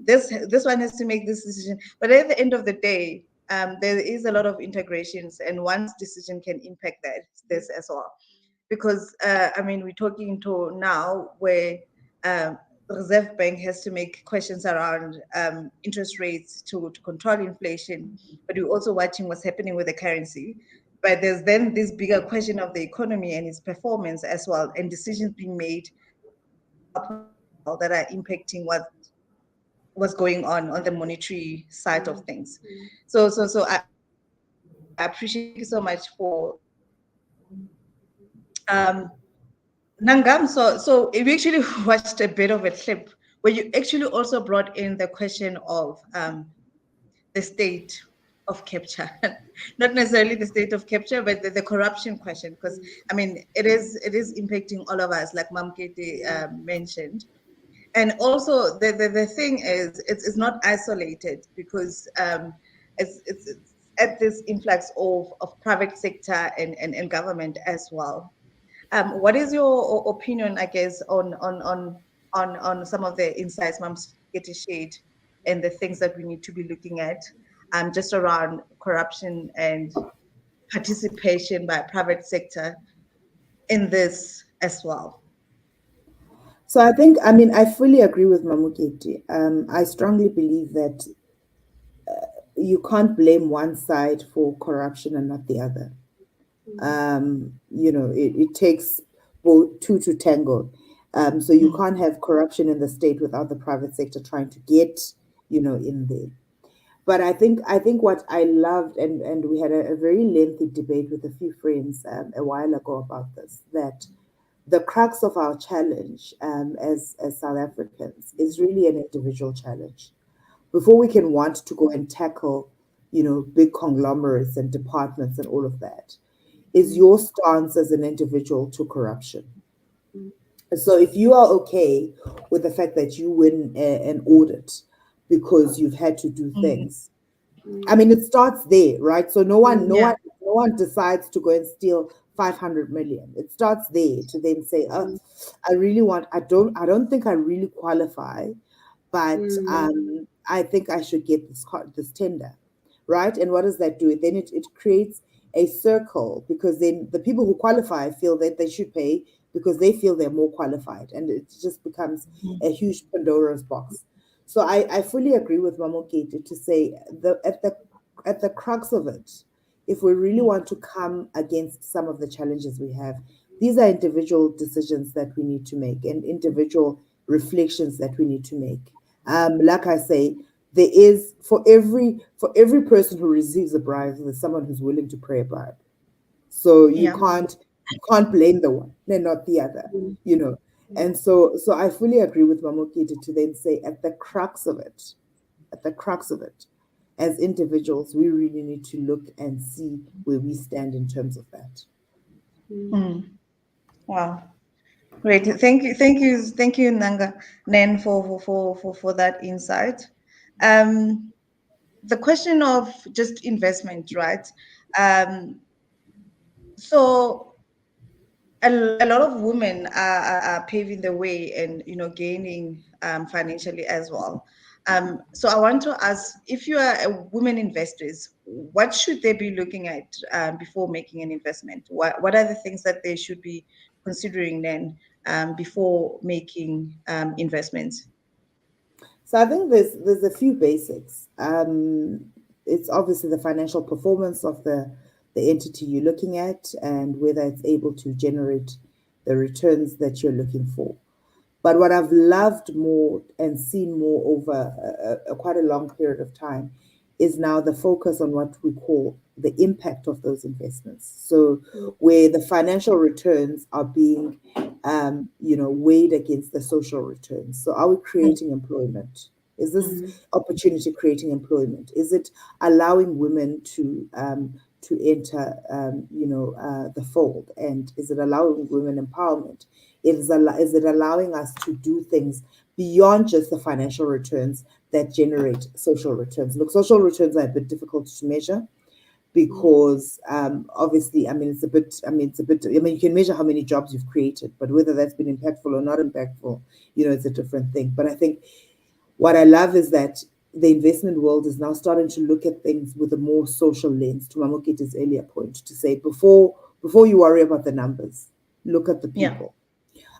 This one has to make this decision, but at the end of the day, there is a lot of integrations, and one's decision can impact this as well. Because we're talking to now where the Reserve Bank has to make questions around interest rates to control inflation, but we're also watching what's happening with the currency. But there's then this bigger question of the economy and its performance as well, and decisions being made that are impacting what's going on the monetary side of things. So I appreciate you so much for Nangamso. So we actually watched a bit of a clip where you actually also brought in the question of the state of capture, not necessarily the state of capture, but the corruption question, because I mean it is impacting all of us, like Mamokete mentioned. And also the thing is it's not isolated, because it's at this influx of private sector and government as well. What is your opinion, I guess, on some of the insights Mamokete shared, and the things that we need to be looking at, just around corruption and participation by private sector in this as well? So I think, I mean, I fully agree with Mamokete. I strongly believe that you can't blame one side for corruption and not the other. It takes both two to tango. So you can't have corruption in the state without the private sector trying to get, in there. But I think what I loved, and we had a very lengthy debate with a few friends a while ago about this, that the crux of our challenge as South Africans is really an individual challenge. Before we can want to go and tackle, big conglomerates and departments and all of that, is your stance as an individual to corruption. So if you are okay with the fact that you win an audit because you've had to do things, I mean, it starts there, right? So no one decides to go and steal 500 million. It starts there to then say, oh, I don't think I really qualify, but I think I should get this tender, right? And what does that do? Then it creates a circle, because then the people who qualify feel that they should pay because they feel they're more qualified, and it just becomes a huge Pandora's box. So I fully agree with Mamokete to say at the crux of it, if we really want to come against some of the challenges we have, these are individual decisions that we need to make and individual reflections that we need to make. Like I say, there is for every person who receives a bribe, there's someone who's willing to pay a bribe. So you can't blame the one, and not the other, And so I fully agree with Mamokete to then say at the crux of it, as individuals, we really need to look and see where we stand in terms of that. Wow. Great. Thank you, Nan, for that insight. The question of just investment, right? So a lot of women are paving the way and gaining financially as well. So I want to ask, if you are a women investors, what should they be looking at before making an investment? What are the things that they should be considering then before making investments? So I think there's a few basics. It's obviously the financial performance of the entity you're looking at, and whether it's able to generate the returns that you're looking for. But what I've loved more and seen more over quite a long period of time is now the focus on what we call the impact of those investments. So where the financial returns are being, weighed against the social returns. So are we creating employment? Is this opportunity creating employment? Is it allowing women to enter, the fold? And is it allowing women empowerment? Is it allowing us to do things beyond just the financial returns that generate social returns? Look, social returns are a bit difficult to measure because obviously, it's a bit, you can measure how many jobs you've created, but whether that's been impactful or not impactful, it's a different thing. But I think what I love is that the investment world is now starting to look at things with a more social lens, to Mamokete's earlier point, to say before you worry about the numbers, look at the people.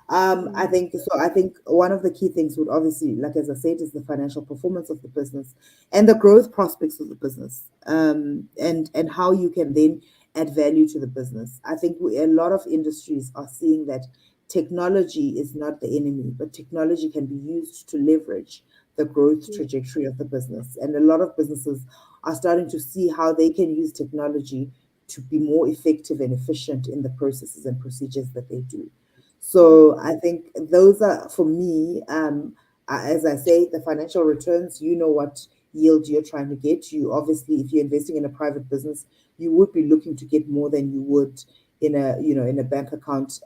I think one of the key things would obviously, like as I said, is the financial performance of the business and the growth prospects of the business, and how you can then add value to the business. I think a lot of industries are seeing that technology is not the enemy, but technology can be used to leverage the growth trajectory of the business. And a lot of businesses are starting to see how they can use technology to be more effective and efficient in the processes and procedures that they do. So I think those are, for me, as I say, the financial returns, what yield you're trying to get. You obviously, if you're investing in a private business, you would be looking to get more than you would in a, you know, in a bank account,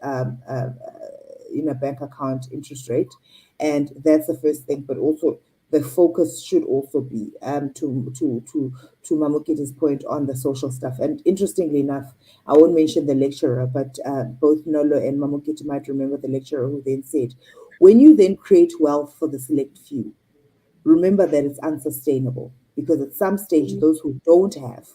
interest rate. And that's the first thing. But also the focus should also be to Mamokete's point on the social stuff. And interestingly enough, I won't mention the lecturer, but both Nolo and Mamokete might remember the lecturer who then said, when you then create wealth for the select few, remember that it's unsustainable, because at some stage, those who don't have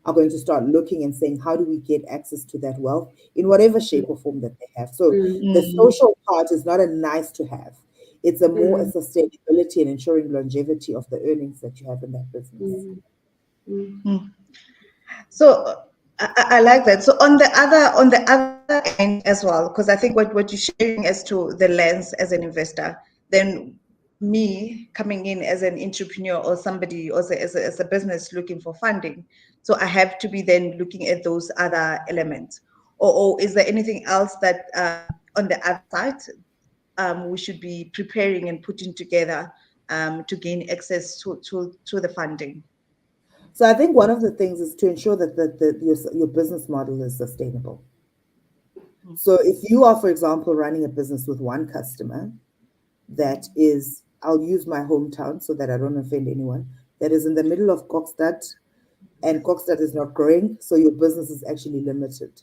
are going to start looking and saying, how do we get access to that wealth in whatever shape or form that they have? So the social part is not a nice to have. It's a more a sustainability and ensuring longevity of the earnings that you have in that business. So I like that. So on the other end as well, because I think what you're sharing as to the lens as an investor, then me coming in as an entrepreneur or somebody or as a business looking for funding, so I have to be then looking at those other elements. Or is there anything else that on the other side we should be preparing and putting together to gain access to the funding? So I think one of the things is to ensure that your business model is sustainable. So if you are, for example, running a business with one customer that is, I'll use my hometown so that I don't offend anyone, that is in the middle of Kokstad, and Kokstad is not growing, so your business is actually limited.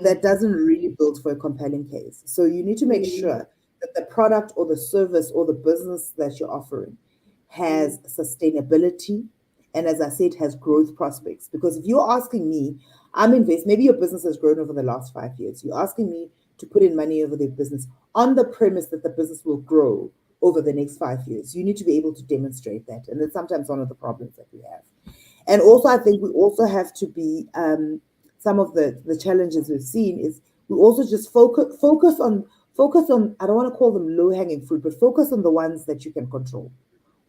That doesn't really build for a compelling case. So you need to make sure that the product or the service or the business that you're offering has sustainability, and as I said, has growth prospects. Because if you're asking me, maybe your business has grown over the last 5 years. You're asking me to put in money over the business on the premise that the business will grow over the next 5 years. You need to be able to demonstrate that. And that's sometimes one of the problems that we have. And also, I think we also have to be, some of the challenges we've seen is we also just focus on, I don't want to call them low-hanging fruit, but focus on the ones that you can control.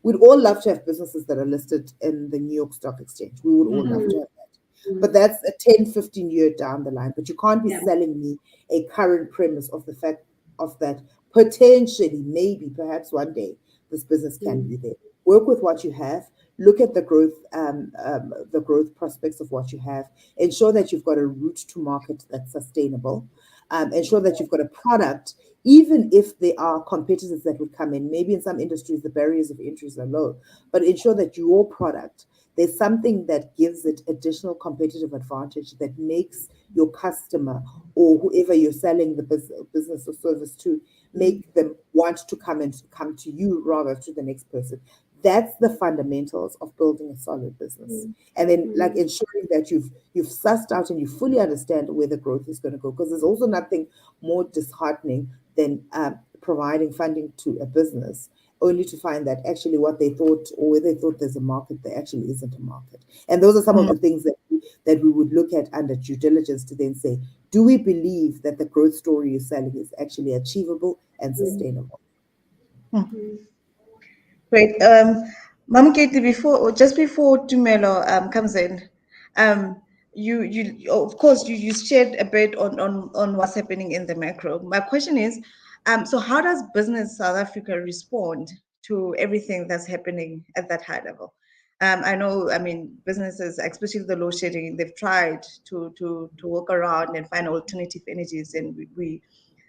We'd all love to have businesses that are listed in the New York Stock Exchange. We would all love to have that. But that's a 10, 15 year down the line. But you can't be selling me a current premise of the fact of that potentially, maybe, perhaps one day, this business can be there. Work with what you have. Look at the growth prospects of what you have. Ensure that you've got a route to market that's sustainable. Ensure that you've got a product, even if there are competitors that would come in. Maybe in some industries, the barriers of entry are low, but ensure that your product, there's something that gives it additional competitive advantage that makes your customer or whoever you're selling the business or service to, make them want to come to you rather to the next person. That's the fundamentals of building a solid business. And then like ensuring that you've sussed out and you fully understand where the growth is going to go. Because there's also nothing more disheartening than providing funding to a business only to find that actually what they thought, or where they thought there's a market, there actually isn't a market. And those are some of the things that we would look at under due diligence to then say, do we believe that the growth story you're selling is actually achievable and sustainable? Great. Mamokete, just before Tumelo comes in, you of course you shared a bit on what's happening in the macro. My question is, so how does business South Africa respond to everything that's happening at that high level? I know, businesses, especially the load shedding, they've tried to work around and find alternative energies, and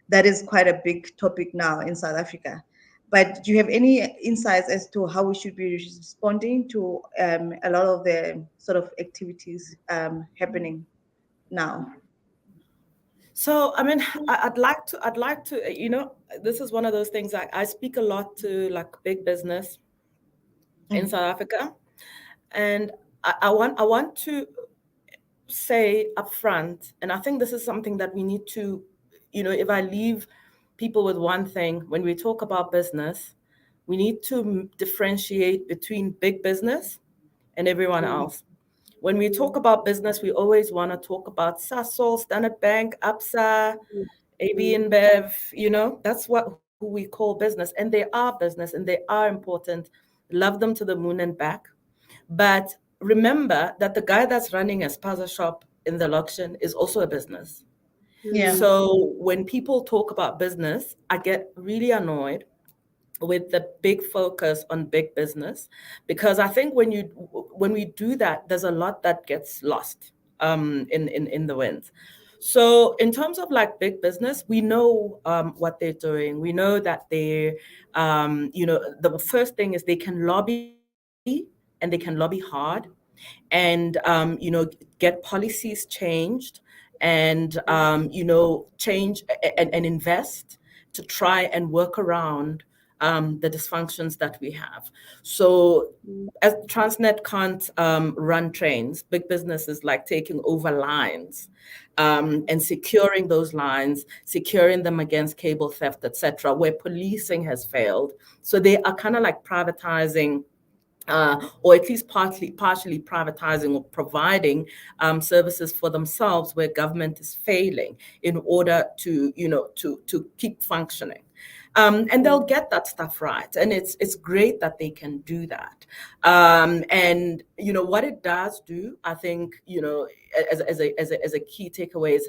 that is quite a big topic now in South Africa. But do you have any insights as to how we should be responding to a lot of the sort of activities happening now? So, I'd like to, this is one of those things I speak a lot to like big business in South Africa. And I want to say upfront, and I think this is something that we need to, if I leave people with one thing, when we talk about business, we need to differentiate between big business and everyone else. When we talk about business, we always want to talk about Sasol, Standard Bank, Absa, AB InBev, that's who we call business. And they are business and they are important. Love them to the moon and back. But remember that the guy that's running a spaza shop in the auction is also a business. Yeah. So when people talk about business, I get really annoyed with the big focus on big business, because I think when we do that, there's a lot that gets lost in the winds. So in terms of like big business, we know what they're doing. We know that they, the first thing is they can lobby, and they can lobby hard, and get policies changed, and change and invest to try and work around the dysfunctions that we have. So as Transnet can't run trains, big businesses like taking over lines, and securing those lines, securing them against cable theft, etc., where policing has failed. So they are kind of like privatizing, or at least partially privatizing or providing services for themselves where government is failing in order to, to keep functioning. And they'll get that stuff right, and it's great that they can do that. And what it does do, I think, as a key takeaway is,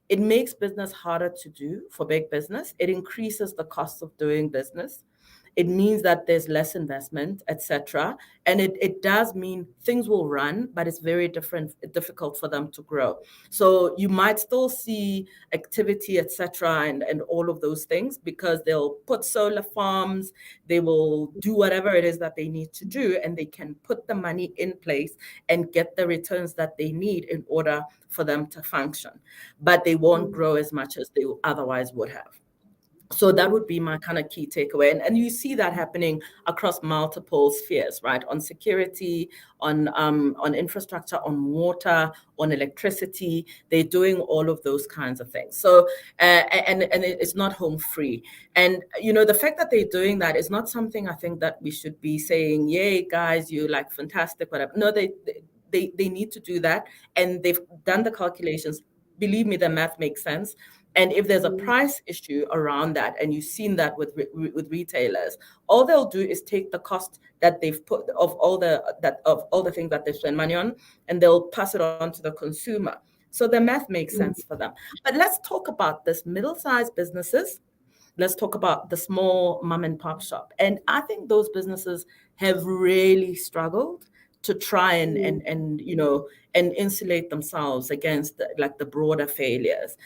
it makes business harder to do for big business. It increases the cost of doing business. It means that there's less investment, etc. And it does mean things will run, but it's very difficult for them to grow. So you might still see activity, etc., and all of those things, because they'll put solar farms, they will do whatever it is that they need to do, and they can put the money in place and get the returns that they need in order for them to function. But they won't grow as much as they otherwise would have. So that would be my kind of key takeaway. And you see that happening across multiple spheres, right? On security, on infrastructure, on water, on electricity. They're doing all of those kinds of things. So, and it's not home free. And, the fact that they're doing that is not something I think that we should be saying, yay, guys, you're like fantastic, whatever. No, they need to do that. And they've done the calculations. Believe me, the math makes sense. And if there's a price issue around that, and you've seen that with retailers, all they'll do is take the cost that they've put of all the things that they spend money on, and they'll pass it on to the consumer. So the math makes sense for them. But let's talk about this middle-sized businesses. Let's talk about the small mom and pop shop. And I think those businesses have really struggled to try and insulate themselves against the broader failures,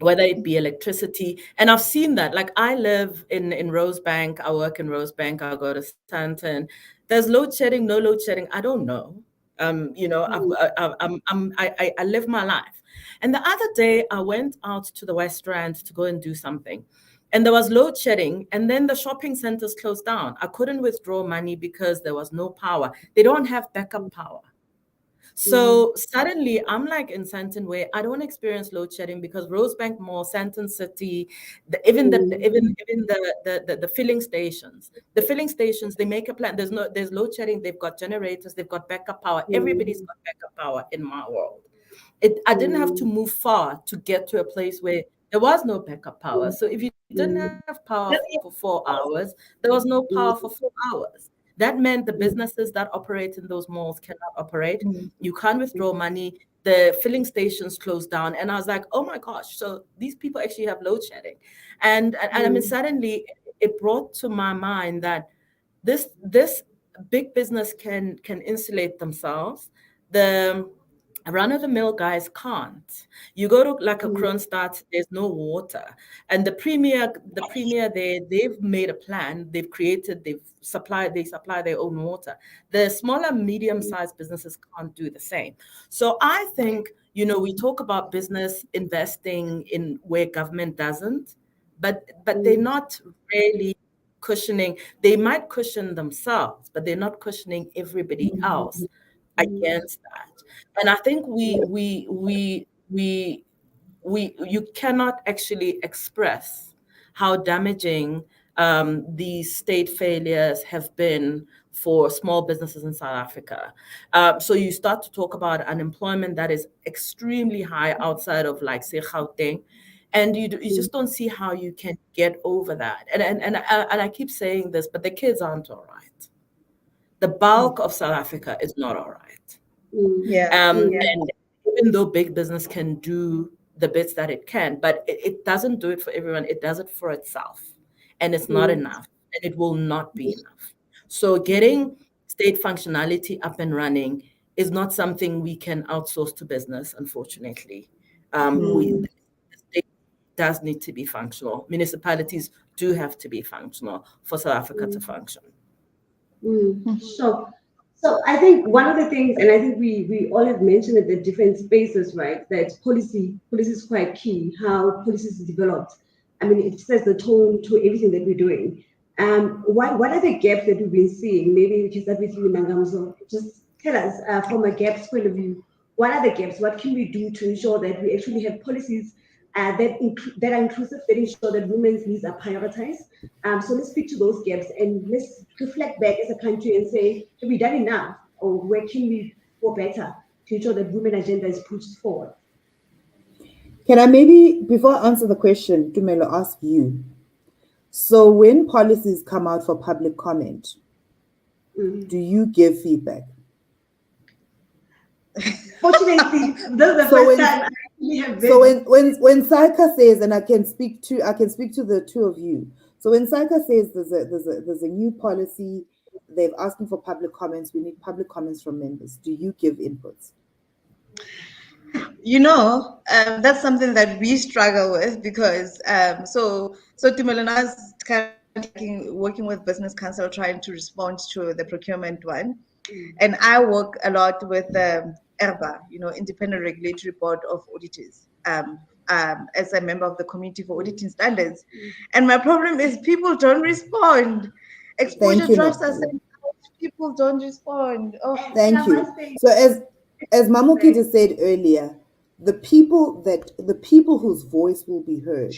whether it be electricity. And I've seen that. Like, I live in Rosebank, I work in Rosebank, I go to Sandton. There's load shedding, no load shedding, I don't know. I live my life. And the other day I went out to the West Rand to go and do something. And there was load shedding, and then the shopping centers closed down. I couldn't withdraw money because there was no power. They don't have backup power. So suddenly I'm like in Sandton, where I don't experience load shedding because Rosebank Mall, Sandton City, even the filling stations. The filling stations, they make a plan. There's load shedding, they've got generators, they've got backup power. Everybody's got backup power in my world. I didn't have to move far to get to a place where there was no backup power. So if you didn't have power for 4 hours, there was no power for 4 hours. That meant the businesses that operate in those malls cannot operate. You can't withdraw money. The filling stations closed down. And I was like, oh my gosh, so these people actually have load shedding. And I mean, suddenly it brought to my mind that this big business can insulate themselves. The run-of-the-mill guys can't. You go to like a Kronstadt, there's no water. And the premier there, they've made a plan, they supply their own water. The smaller, medium-sized businesses can't do the same. So I think, we talk about business investing in where government doesn't, but they're not really cushioning. They might cushion themselves, but they're not cushioning everybody else against that. And I think you cannot actually express how damaging these state failures have been for small businesses in South Africa. So you start to talk about unemployment that is extremely high outside of, like, say, Gauteng, and you just don't see how you can get over that. And I keep saying this, but the kids aren't all right. The bulk of South Africa is not all right. And even though big business can do the bits that it can, but it doesn't do it for everyone. It does it for itself. and it's not enough, and it will not be enough. So getting state functionality up and running is not something we can outsource to business, unfortunately. The state does need to be functional. Municipalities do have to be functional for South Africa to function. Sure. So I think one of the things, and I think we all have mentioned it at different spaces, right? That policy is quite key. How policy is developed. I mean, it sets the tone to everything that we're doing. What are the gaps that we've been seeing? Maybe we can start with you, Nangamso. Just tell us from a gaps point of view, what are the gaps? What can we do to ensure that we actually have policies that are inclusive, that ensure that women's needs are prioritized? So let's speak to those gaps and let's reflect back as a country and say, have we done enough, or where can we go better to ensure that women agenda is pushed forward? Can I maybe, before I answer the question, Tumelo, ask you? So when policies come out for public comment, do you give feedback? Fortunately, this is the first time I actually have been. So when Saika says, and I can speak to the two of you. So when Saika says there's a new policy, they've asking for public comments. We need public comments from members. Do you give inputs? That's something that we struggle with because so Tumelo is kind of working with Business Council trying to respond to the procurement one, and I work a lot with IRBA, Independent Regulatory Board of Auditors, as a member of the Committee for Auditing Standards, and my problem is people don't respond. Exposure drafts are sent out, people don't respond. Oh, thank you. So as Mamokete said earlier, the people whose voice will be heard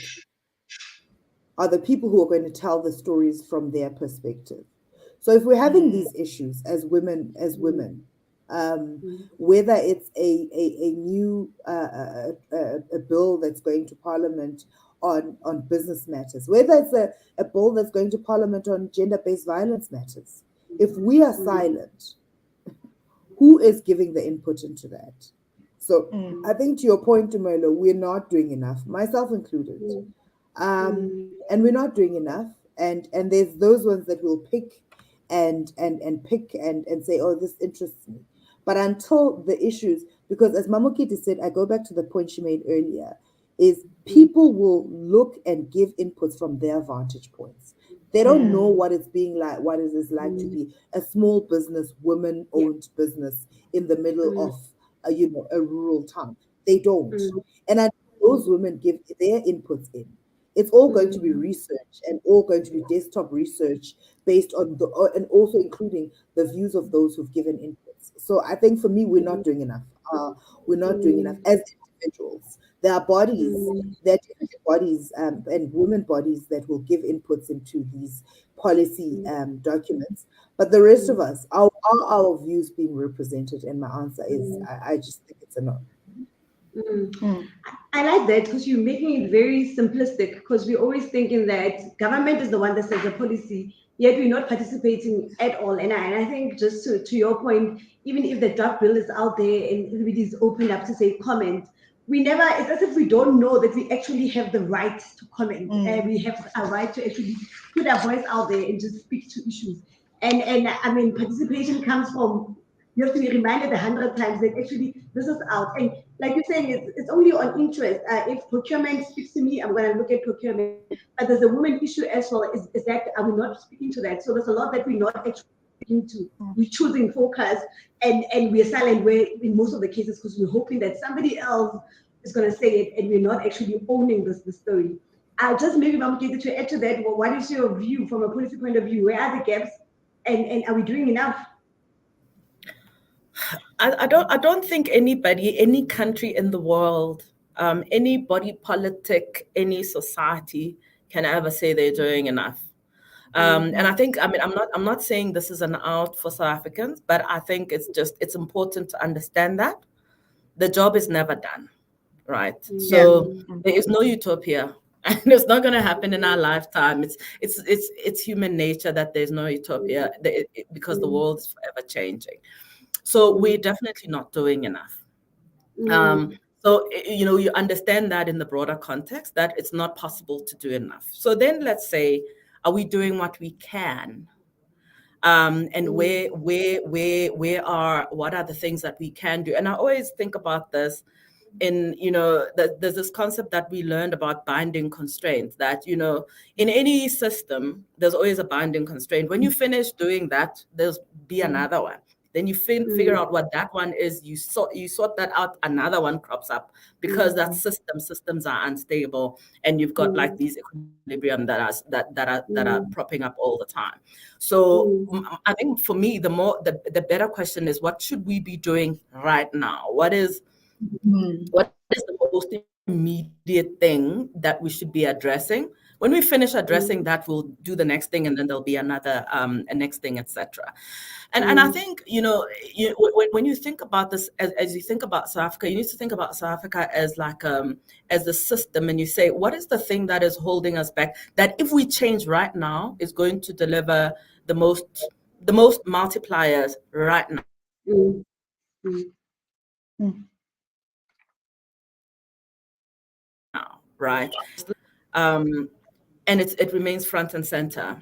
are the people who are going to tell the stories from their perspective. So if we're having these issues as women, whether it's a new a bill that's going to Parliament on business matters, whether it's a bill that's going to Parliament on gender-based violence matters, if we are silent, who is giving the input into that? So I think to your point, Tumelo, we're not doing enough, myself included. And we're not doing enough. And there's those ones that will pick and pick and say, oh, this interests me. But until the issues, because as Mamokete said, I go back to the point she made earlier, is people will look and give inputs from their vantage points. They don't know what it's being like, what it is like to be a small business, woman-owned business in the middle of a rural town. They don't. And until those women give their inputs in, it's all going to be research and all going to be desktop research based on and also including the views of those who've given inputs. So I think for me, we're not doing enough. We're not doing enough as individuals. There are bodies, and women bodies that will give inputs into these policy documents. But the rest of us, are our views being represented? And my answer is, I just think it's a no. I like that because you're making it very simplistic, because we're always thinking that government is the one that sets the policy, yet we're not participating at all. And I think just to your point, even if the draft bill is out there and everybody is open up to say comment, it's as if we don't know that we actually have the right to comment. We have a right to actually put our voice out there and just speak to issues. And I mean, participation comes from, you have to be reminded 100 times that actually this is out. And like you're saying, it's only on interest. If procurement speaks to me, I'm going to look at procurement. But there's a women issue as well. Is that are we not speaking to that? So there's a lot that we're not actually speaking to. We're choosing focus and we're silent in most of the cases because we're hoping that somebody else is going to say it and we're not actually owning the story. Just maybe Mamokete to add to that, well, what is your view from a policy point of view? Where are the gaps and are we doing enough? I don't think anybody, any country in the world, any body politic, any society can ever say they're doing enough. And I think, I'm not saying this is an out for South Africans, but I think it's important to understand that the job is never done, right? So there is no utopia, and it's not going to happen in our lifetime. It's human nature that there's no utopia because the world is forever changing. So we're definitely not doing enough. So, you understand that in the broader context, that it's not possible to do enough. So then let's say Are we doing what we can? And what are the things that we can do? And I always think about this in, there's this concept that we learned about binding constraints, that, in any system, there's always a binding constraint. When you finish doing that, there's be another one. Then you figure out what that one is. You sort that out. Another one crops up, because that systems are unstable, and you've got like these equilibrium that are propping up all the time. So I think for me, the better question is, what should we be doing right now? What is the most immediate thing that we should be addressing? When we finish addressing that, we'll do the next thing, and then there'll be another a next thing, etc. And I think, when you think about this, as you think about South Africa, you need to think about South Africa as like as a system, and you say, what is the thing that is holding us back, that if we change right now is going to deliver the most multipliers right now? Right? And it remains front and center.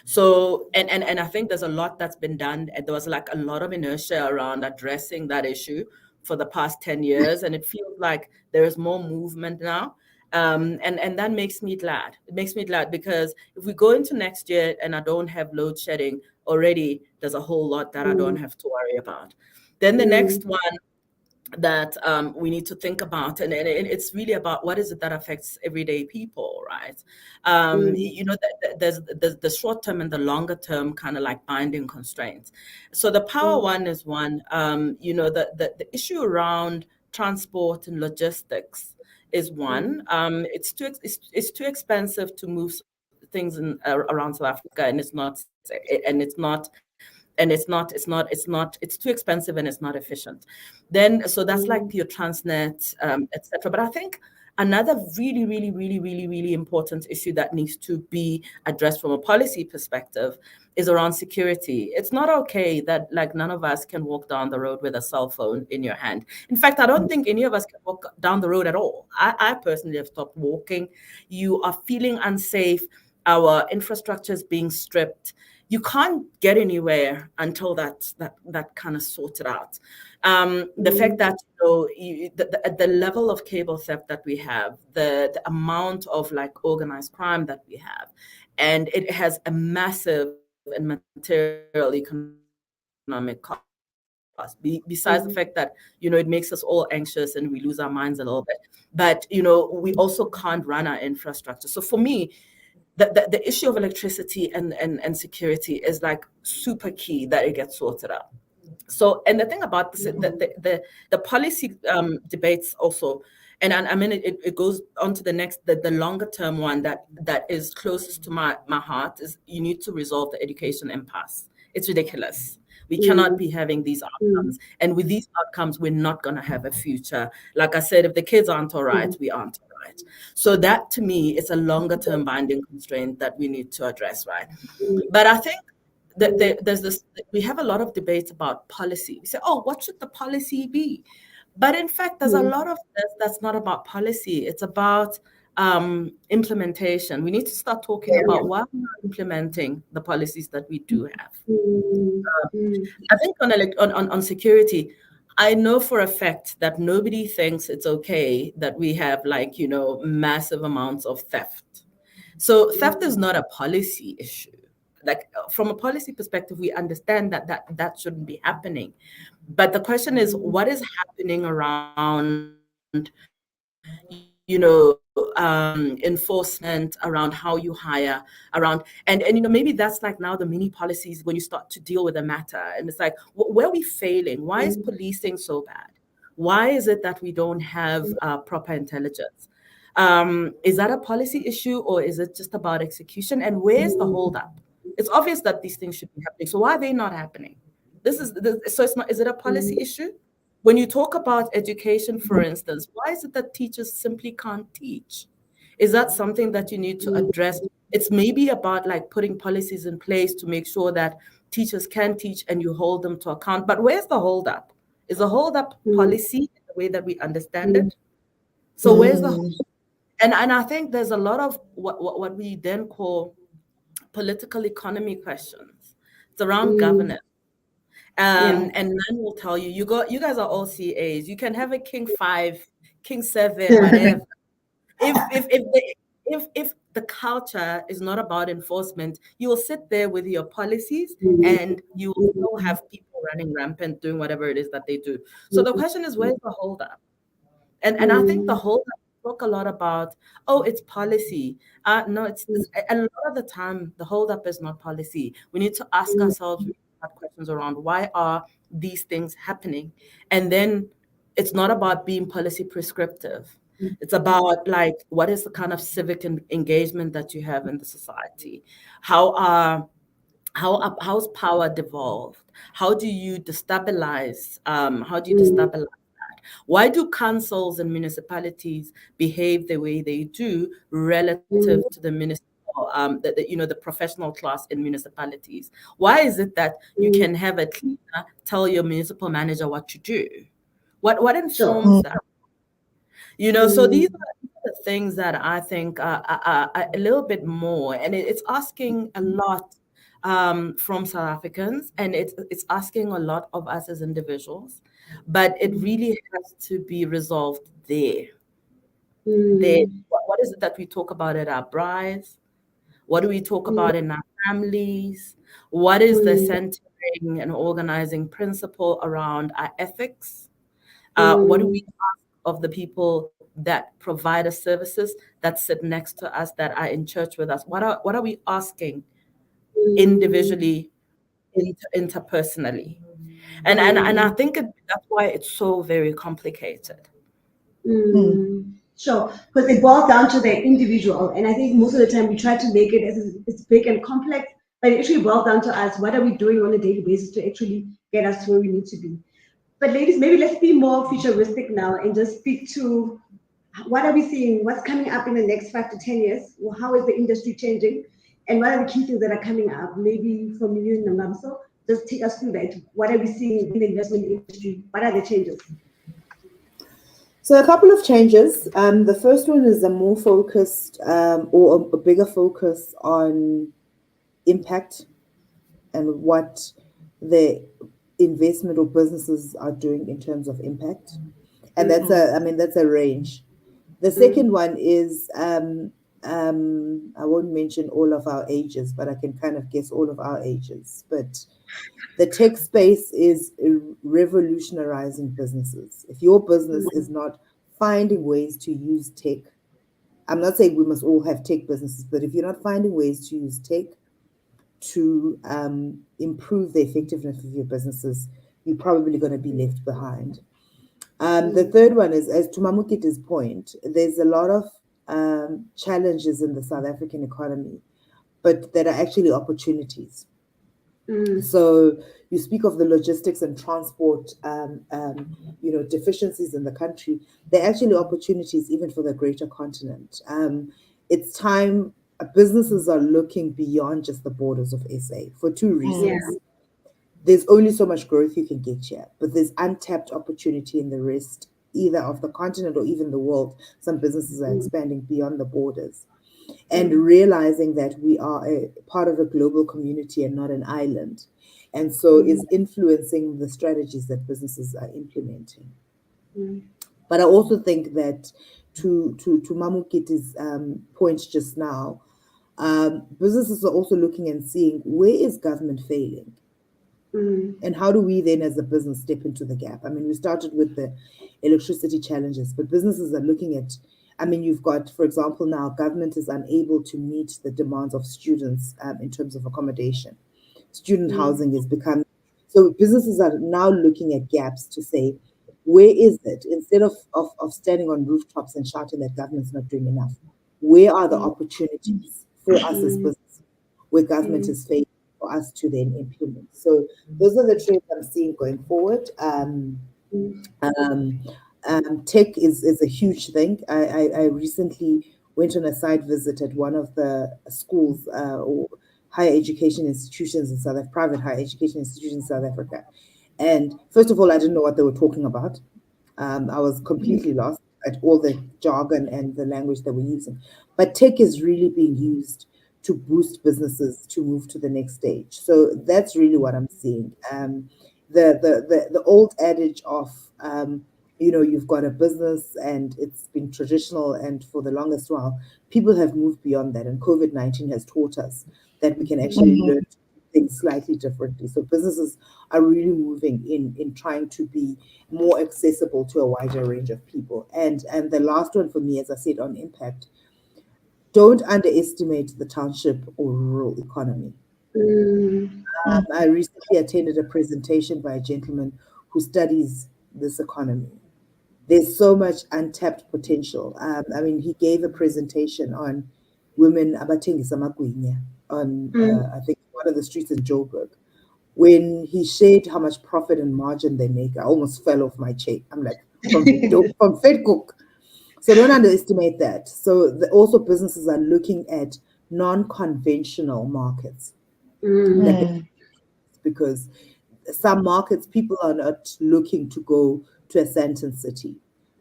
So, and I think there's a lot that's been done. There was like a lot of inertia around addressing that issue for the past 10 years. And it feels like there is more movement now. And that makes me glad. It makes me glad, because if we go into next year and I don't have load shedding, already there's a whole lot that I don't have to worry about. Then the next one that we need to think about, and it's really about what is it that affects everyday people, right? There's the short term and the longer term kind of like binding constraints. So the power one is one. The issue around transport and logistics is one. It's too expensive to move things around South Africa, and it's too expensive and it's not efficient. Then, so that's like pure Transnet, etc. But I think another really, really, really, really, really important issue that needs to be addressed from a policy perspective is around security. It's not okay that like none of us can walk down the road with a cell phone in your hand. In fact, I don't think any of us can walk down the road at all. I personally have stopped walking. You are feeling unsafe. Our infrastructure is being stripped. You can't get anywhere until that kind of sorted out. The fact that the level of cable theft that we have, the amount of like organized crime that we have, and it has a massive and material economic cost. Besides the fact that it makes us all anxious and we lose our minds a little bit, but we also can't run our infrastructure. So for me, the issue of electricity and security is like super key that it gets sorted out. So, and the thing about this, the policy debates also, and I mean it goes on to the next, the longer term one that is closest to my heart, is you need to resolve the education impasse. It's ridiculous. We cannot be having these outcomes, and with these outcomes, we're not going to have a future. Like I said, if the kids aren't all right, we aren't all right. So that, to me, is a longer term binding constraint that we need to address, right? But I think that there's this. We have a lot of debates about policy. We say, oh, what should the policy be? But in fact, there's a lot of this that's not about policy. It's about implementation. We need to start talking about why we're not implementing the policies that we do have. I think on security, I know for a fact that nobody thinks it's okay that we have like, massive amounts of theft. So theft is not a policy issue. Like from a policy perspective, we understand that shouldn't be happening. But the question is, what is happening around, enforcement, around how you hire, around, and maybe that's like now the mini policies when you start to deal with a matter. And it's like, where are we failing? Why is policing so bad? Why is it that we don't have proper intelligence? Is that a policy issue, or is it just about execution? And where's the holdup? It's obvious that these things should be happening. So why are they not happening? So it's not, is it a policy issue? When you talk about education, for instance, why is it that teachers simply can't teach? Is that something that you need to address? It's maybe about like putting policies in place to make sure that teachers can teach and you hold them to account. But where's the holdup? Is the holdup policy in the way that we understand it? So where's the holdup? And I think there's a lot of what we then call political economy questions. It's around governance. And Nan will tell you, you guys are all CAs. You can have a King 5, King 7, whatever. If the culture is not about enforcement, you will sit there with your policies and you will still have people running rampant doing whatever it is that they do. So the question is, where's the holdup? And I think the holdup, talk a lot about, oh, it's policy. No, it's a lot of the time the holdup is not policy. We need to ask ourselves questions around why are these things happening, and then it's not about being policy prescriptive. It's about like, what is the kind of civic engagement that you have in the society? How's power devolved? How do you destabilize? That? Why do councils and municipalities behave the way they do relative to the municipal, the professional class in municipalities? Why is it that you can have a cleaner tell your municipal manager what to do? What informs that? So these are the things that I think are a little bit more, and it's asking a lot from South Africans, and it's asking a lot of us as individuals, but it really has to be resolved there. What is it that we talk about at our brides? What do we talk about in our families? What is the centering and organizing principle around our ethics? What do we ask of the people that provide us services, that sit next to us, that are in church with us? What are we asking individually, interpersonally? And I think that's why it's so very complicated. Sure, because it boils down to the individual, and I think most of the time we try to make it as it's big and complex, but it actually boils down to us. What are we doing on a daily basis to actually get us to where we need to be? But ladies, maybe let's be more futuristic now and just speak to what are we seeing, what's coming up in the next 5 to 10 years? Well, how is the industry changing? And what are the key things that are coming up? Maybe from you, Nangamso, just take us through that. What are we seeing in the investment industry? What are the changes? So a couple of changes. The first one is a more focused or a bigger focus on impact and what the investment or businesses are doing in terms of impact. And that's a range. The second one is, I won't mention all of our ages, but I can kind of guess all of our ages. But the tech space is revolutionizing businesses. If your business is not finding ways to use tech, I'm not saying we must all have tech businesses, but if you're not finding ways to use tech to improve the effectiveness of your businesses, you're probably going to be left behind. The third one is, as to Mamokete's point, there's a lot of challenges in the South African economy, but there are actually opportunities. So you speak of the logistics and transport, deficiencies in the country. There are actually opportunities even for the greater continent. It's time businesses are looking beyond just the borders of SA for two reasons. Yeah. There's only so much growth you can get here, but there's untapped opportunity in the rest, either of the continent or even the world. Some businesses are expanding beyond the borders. And realizing that we are a part of a global community and not an island. And so is influencing the strategies that businesses are implementing. But I also think that to Mamokete's point just now, businesses are also looking and seeing where is government failing? And how do we then as a business step into the gap? I mean, we started with the electricity challenges, but businesses are looking at, you've got, for example, now government is unable to meet the demands of students in terms of accommodation. Student housing is becoming, so businesses are now looking at gaps to say, where is it? Instead of standing on rooftops and shouting that government's not doing enough, where are the opportunities for us as business where government is failing for us to then implement? So those are the trends I'm seeing going forward. Tech is a huge thing. I recently went on a site visit at one of the schools or higher education institutions in South Africa, private higher education institutions in South Africa. And first of all, I didn't know what they were talking about. I was completely lost at all the jargon and the language that we're using. But tech is really being used to boost businesses to move to the next stage. So that's really what I'm seeing. The old adage of you've got a business and it's been traditional, and for the longest while, people have moved beyond that, and COVID-19 has taught us that we can actually learn things slightly differently. So businesses are really moving in trying to be more accessible to a wider range of people. And the last one for me, as I said, on impact, don't underestimate the township or rural economy. I recently attended a presentation by a gentleman who studies this economy. There's so much untapped potential. He gave a presentation on women abathengisa amagwinya on, I think, one of the streets in Joburg. When he shared how much profit and margin they make, I almost fell off my chair. I'm like, from Fed Cook. So don't underestimate that. So also businesses are looking at non-conventional markets. Because some markets, people are not looking to go to a Sandton city.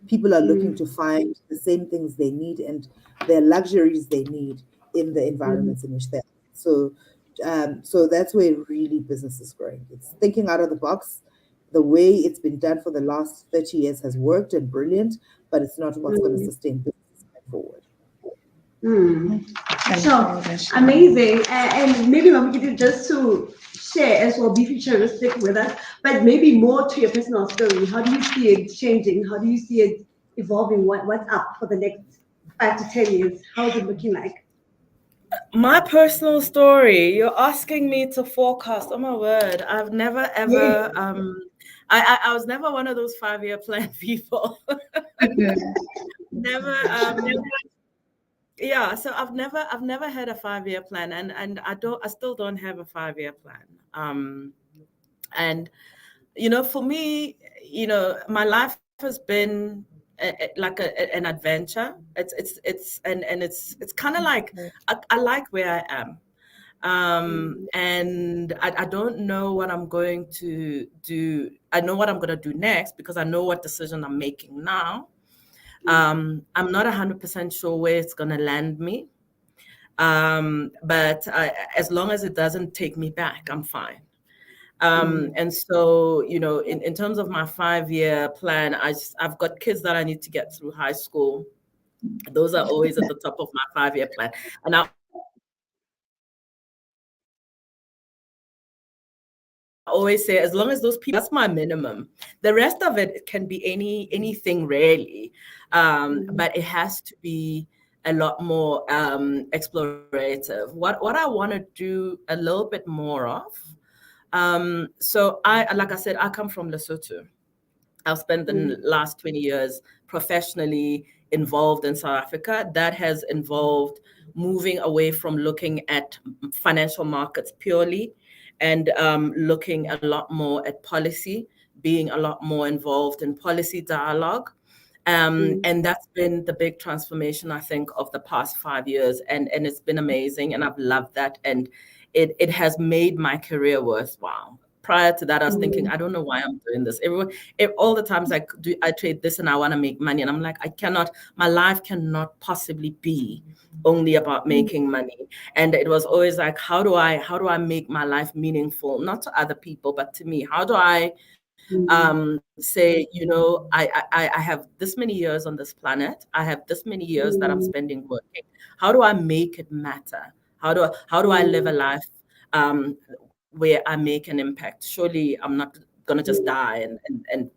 People are looking to find the same things they need and their luxuries they need in the environments in which they're. So that's where really business is growing. It's thinking out of the box. The way it's been done for the last 30 years has worked and brilliant, but it's not what's going to sustain business forward. So amazing. And maybe Mamokete, just to share as well, be futuristic with us, but maybe more to your personal story. How do you see it changing? How do you see it evolving? What's up for the next 5 to 10 years? How is it looking like? My personal story, you're asking me to forecast. Oh my word, I've never ever I was never one of those 5-year plan people. Never yeah, so I've never had a 5-year plan, and I still don't have a 5-year plan. And for me, my life has been like an adventure. It's kind of like I like where I am. And I don't know what I'm going to do. I know what I'm going to do next because I know what decision I'm making now. I'm not 100% sure where it's going to land me. But as long as it doesn't take me back, I'm fine. And so, in terms of my 5-year plan, I've got kids that I need to get through high school. Those are always at the top of my 5-year plan. And I always say, as long as those people, that's my minimum. The rest of it can be anything really, but it has to be a lot more explorative. What I want to do a little bit more of. So like I said, I come from Lesotho. I've spent the last 20 years professionally involved in South Africa. That has involved moving away from looking at financial markets purely and looking a lot more at policy, being a lot more involved in policy dialogue. And that's been the big transformation, I think, of the past 5 years. And it's been amazing. And I've loved that. And it has made my career worthwhile. Prior to that, I was thinking, I don't know why I'm doing this. All the times I trade this and I want to make money. And I'm like, my life cannot possibly be only about making money. And it was always like, how do I make my life meaningful, not to other people, but to me? How do I say, I have this many years on this planet. I have this many years that I'm spending working. How do I make it matter? How do I live a life where I make an impact? Surely I'm not gonna just die and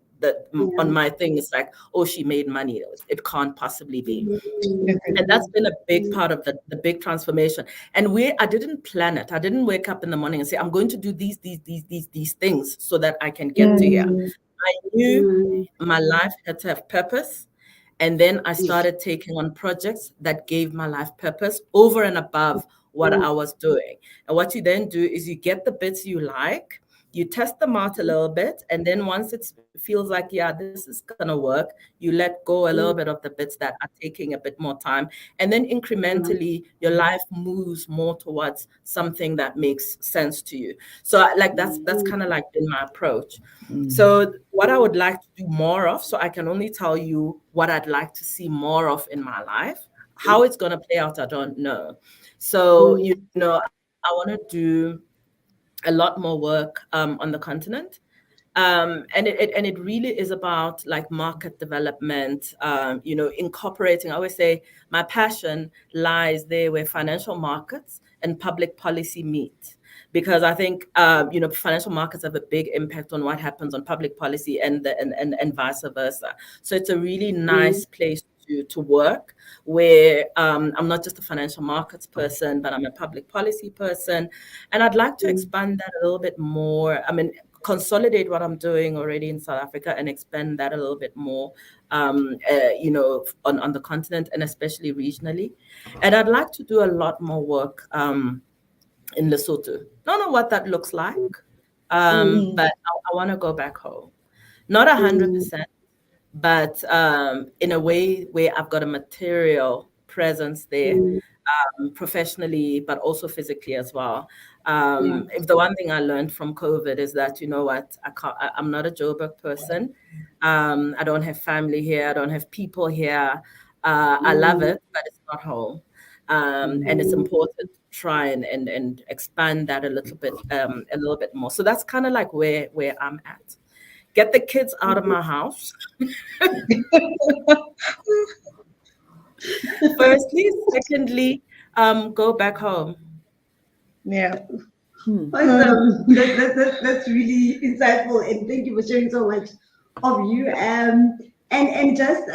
on my thing it's like, oh, she made money. It can't possibly be. And that's been a big part of the big transformation. And I didn't plan it. I didn't wake up in the morning and say, I'm going to do these things so that I can get to here. I knew my life had to have purpose. And then I started taking on projects that gave my life purpose over and above what I was doing. And what you then do is you get the bits you like, you test them out a little bit, and then once it feels like, yeah, this is gonna work, you let go a little bit of the bits that are taking a bit more time, and then incrementally your life moves more towards something that makes sense to you. So that's kind of like been my approach. So what I would like to do more of, so I can only tell you what I'd like to see more of in my life. How it's gonna play out, I don't know. So, you know, I want to do a lot more work on the continent. And it really is about like market development, you know, incorporating. I always say my passion lies there where financial markets and public policy meet, because I think you know, financial markets have a big impact on what happens on public policy and vice versa. So it's a really nice place to work, where I'm not just a financial markets person, but I'm a public policy person, and I'd like to expand that a little bit more. I mean, consolidate what I'm doing already in South Africa and expand that a little bit more, you know, on the continent and especially regionally. And I'd like to do a lot more work in Lesotho. Don't know what that looks like, but I want to go back home. Not 100%, but in a way where I've got a material presence there, professionally, but also physically as well. If the one thing I learned from COVID is that, you know what, I'm not a Joburg person. I don't have family here. I don't have people here. I love it, but it's not home. And it's important to try and expand that a little bit more. So that's kind of like where I'm at. Get the kids out of my house. Firstly, secondly, go back home. Yeah. Awesome. That's really insightful, and thank you for sharing so much of you. And just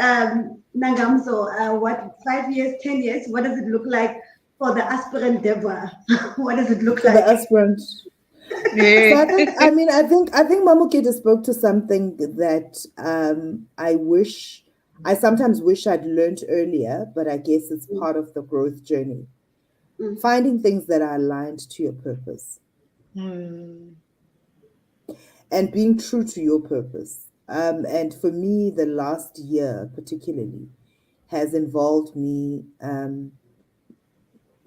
Nangamso, what, 5 years, 10 years? What does it look like for the aspirant Deborah? What does it look For like? the aspirant. Yeah. So I think Mamokete spoke to something that I sometimes wish I'd learned earlier, but I guess it's part of the growth journey. Finding things that are aligned to your purpose. And being true to your purpose. And for me, the last year particularly has involved me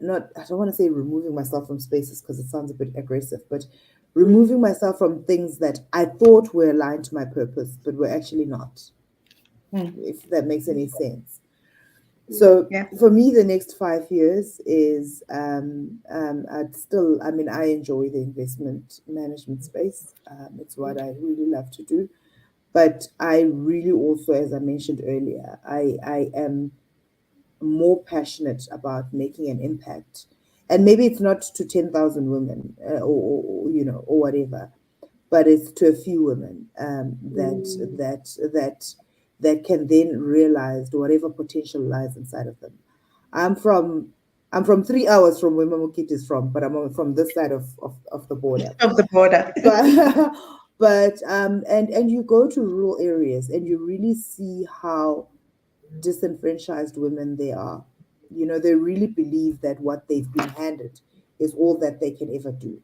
I don't want to say removing myself from spaces because it sounds a bit aggressive, but removing myself from things that I thought were aligned to my purpose, but were actually not, if that makes any sense. So for me, the next 5 years is I enjoy the investment management space. It's what I really love to do. But I really also, as I mentioned earlier, I am more passionate about making an impact. And maybe it's not to 10,000 women or whatever, but it's to a few women that can then realize whatever potential lies inside of them. I'm from 3 hours from where Mamokete is from, but I'm from this side of the border. Of the border. But and you go to rural areas and you really see how disenfranchised women they are. You know, they really believe that what they've been handed is all that they can ever do.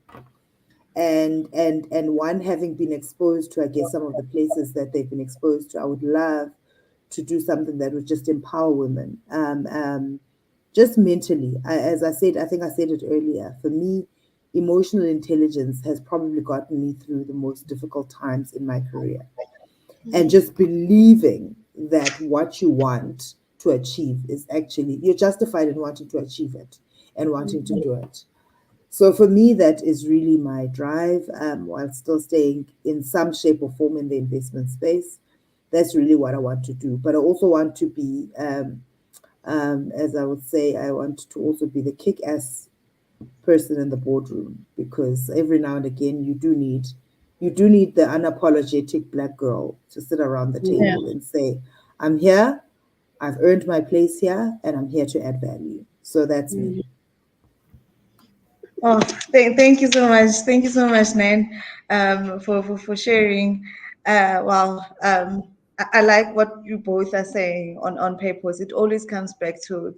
And one, having been exposed to, I guess, some of the places that they've been exposed to, I would love to do something that would just empower women, just mentally. As I said, I think I said it earlier, for me, emotional intelligence has probably gotten me through the most difficult times in my career. And just believing that what you want to achieve is actually, you're justified in wanting to achieve it and wanting to do it. So for me, that is really my drive, while still staying in some shape or form in the investment space. That's really what I want to do. But I also want to be, as I would say, I want to also be the kick-ass person in the boardroom, because every now and again you do need the unapologetic Black girl to sit around the table and say, I'm here, I've earned my place here, and I'm here to add value. So that's me. Oh, thank you so much. Thank you so much, Nan, for sharing. I like what you both are saying on purpose. It always comes back to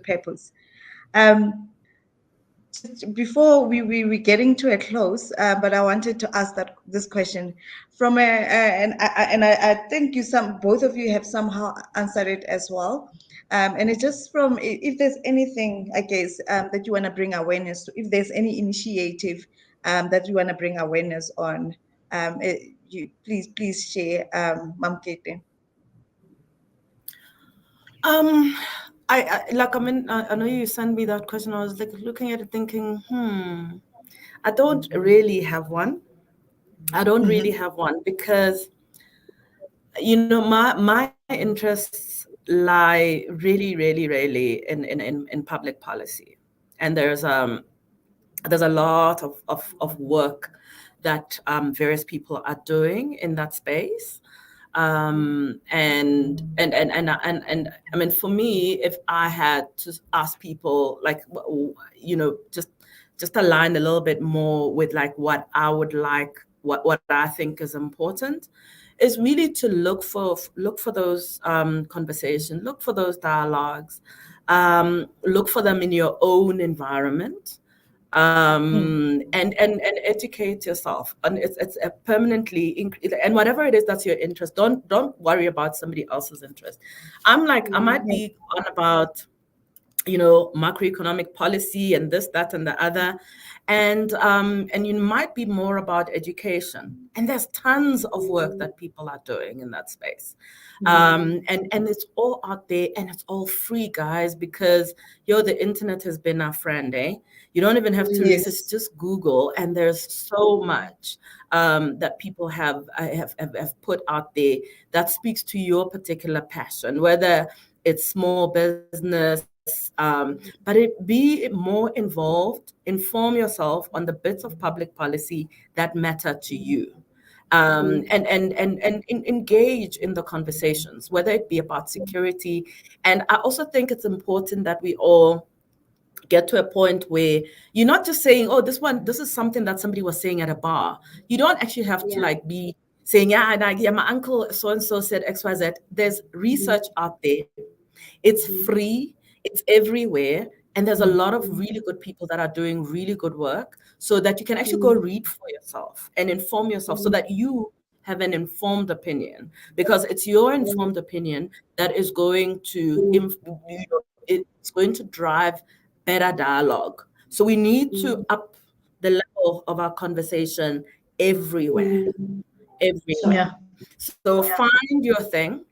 purpose. Before we getting to a close, but I wanted to ask this question from and I think both of you have somehow answered it as well, and it's just from, if there's anything, I guess, that you want to bring awareness to, if there's any initiative that you want to bring awareness on, you please share, Mamokete. I know you sent me that question. I was like looking at it thinking, I don't really have one. I don't really have one because, my interests lie really, really, really in public policy. And there's a lot of work that various people are doing in that space. And I mean, for me, if I had to ask people, like, just align a little bit more with like what I would like, what I think is important, is really to look for those conversations, look for those dialogues, look for them in your own environment, and educate yourself. And it's a permanently and whatever it is that's your interest, don't worry about somebody else's interest. I might be on about macroeconomic policy and this, that, and the other, and you might be more about education. And there's tons of work that people are doing in that space, and it's all out there, and it's all free, guys, because the internet has been our friend, eh? You don't even have to research, just Google, and there's so much that people have put out there that speaks to your particular passion, whether it's small business, but be more involved, inform yourself on the bits of public policy that matter to you. And engage in the conversations, whether it be about security. And I also think it's important that we all get to a point where you're not just saying, oh, this is something that somebody was saying at a bar. You don't actually have to like be saying, yeah, my uncle so-and-so said XYZ. There's research out there. It's free. It's everywhere. And there's a lot of really good people that are doing really good work, so that you can actually go read for yourself and inform yourself, so that you have an informed opinion, because it's your informed opinion that is going to, it's going to drive better dialogue. So we need to up the level of our conversation everywhere. Yeah. So find your thing,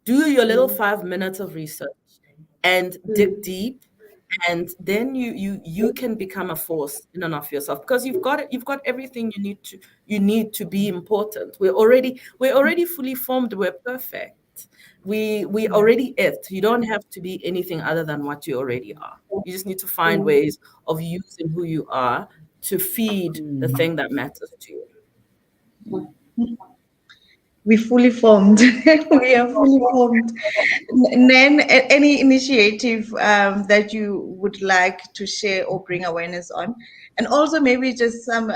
do your little 5 minutes of research, and dig deep, and then you can become a force in and of yourself, because you've got everything you need to be important. We're already fully formed. We're perfect. We already it. You don't have to be anything other than what you already are. You just need to find ways of using who you are to feed the thing that matters to you. We're fully formed. We are fully formed. Then, any initiative that you would like to share or bring awareness on, and also maybe just some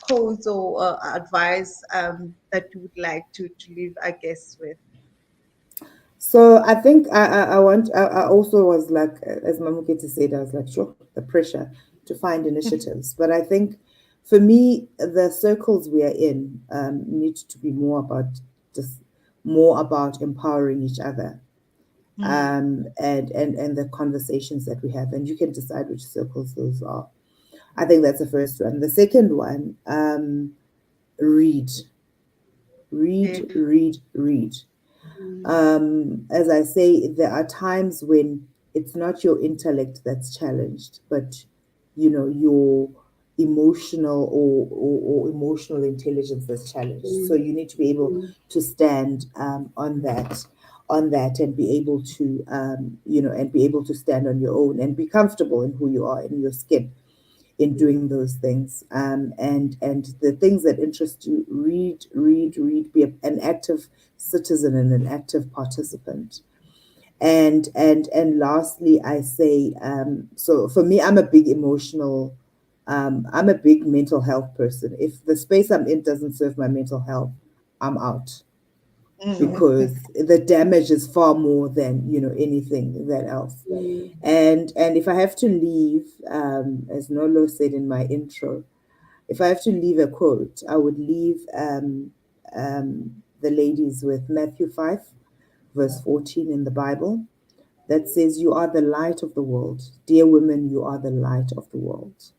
codes or advice that you would like to leave our guests with. So I think I also was like, as Mamokete said, I was like, sure, the pressure to find initiatives. But I think for me, the circles we are in need to be more about empowering each other, and the conversations that we have. And you can decide which circles those are. I think that's the first one. The second one, read. As I say, there are times when it's not your intellect that's challenged, but your emotional or emotional intelligence that's challenged. So you need to be able to stand on that and be able to and be able to stand on your own and be comfortable in who you are, in your skin, in doing those things, and the things that interest you, read, be an active citizen and an active participant. And lastly, I say, so for me, I'm a big mental health person. If the space I'm in doesn't serve my mental health, I'm out, because the damage is far more than anything that else. And if I have to leave, as Nolo said in my intro, if I have to leave a quote, I would leave the ladies with Matthew 5, verse 14 in the Bible, that says, "You are the light of the world. Dear women, you are the light of the world."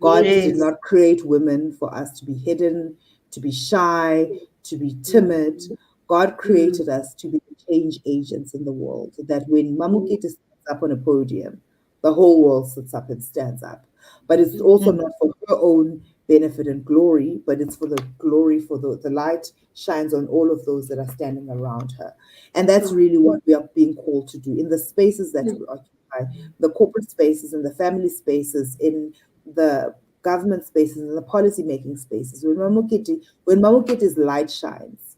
God did not create women for us to be hidden, to be shy, to be timid. God created us to be change agents in the world. That when Mamokete up on a podium, the whole world sits up and stands up. But it's also not for her own benefit and glory, but it's for the glory, for the light shines on all of those that are standing around her. And that's really what we are being called to do in the spaces that we occupy, the corporate spaces, in the family spaces, in the government spaces, in the policy making spaces. When Mamokete's light shines,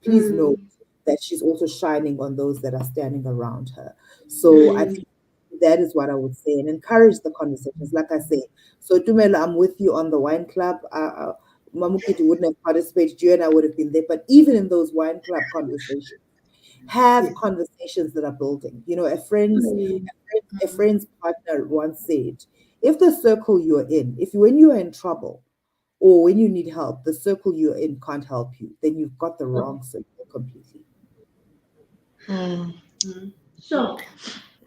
please know that she's also shining on those that are standing around her. So I think that is what I would say, and encourage the conversations. Like I say, so Tumelo, I'm with you on the wine club. Mamokete wouldn't have participated, you and I would have been there. But even in those wine club conversations, have conversations that are building. You know, a friend's partner once said, if the circle you're in, if when you're in trouble or when you need help, the circle you're in can't help you, then you've got the wrong circle completely. Sure.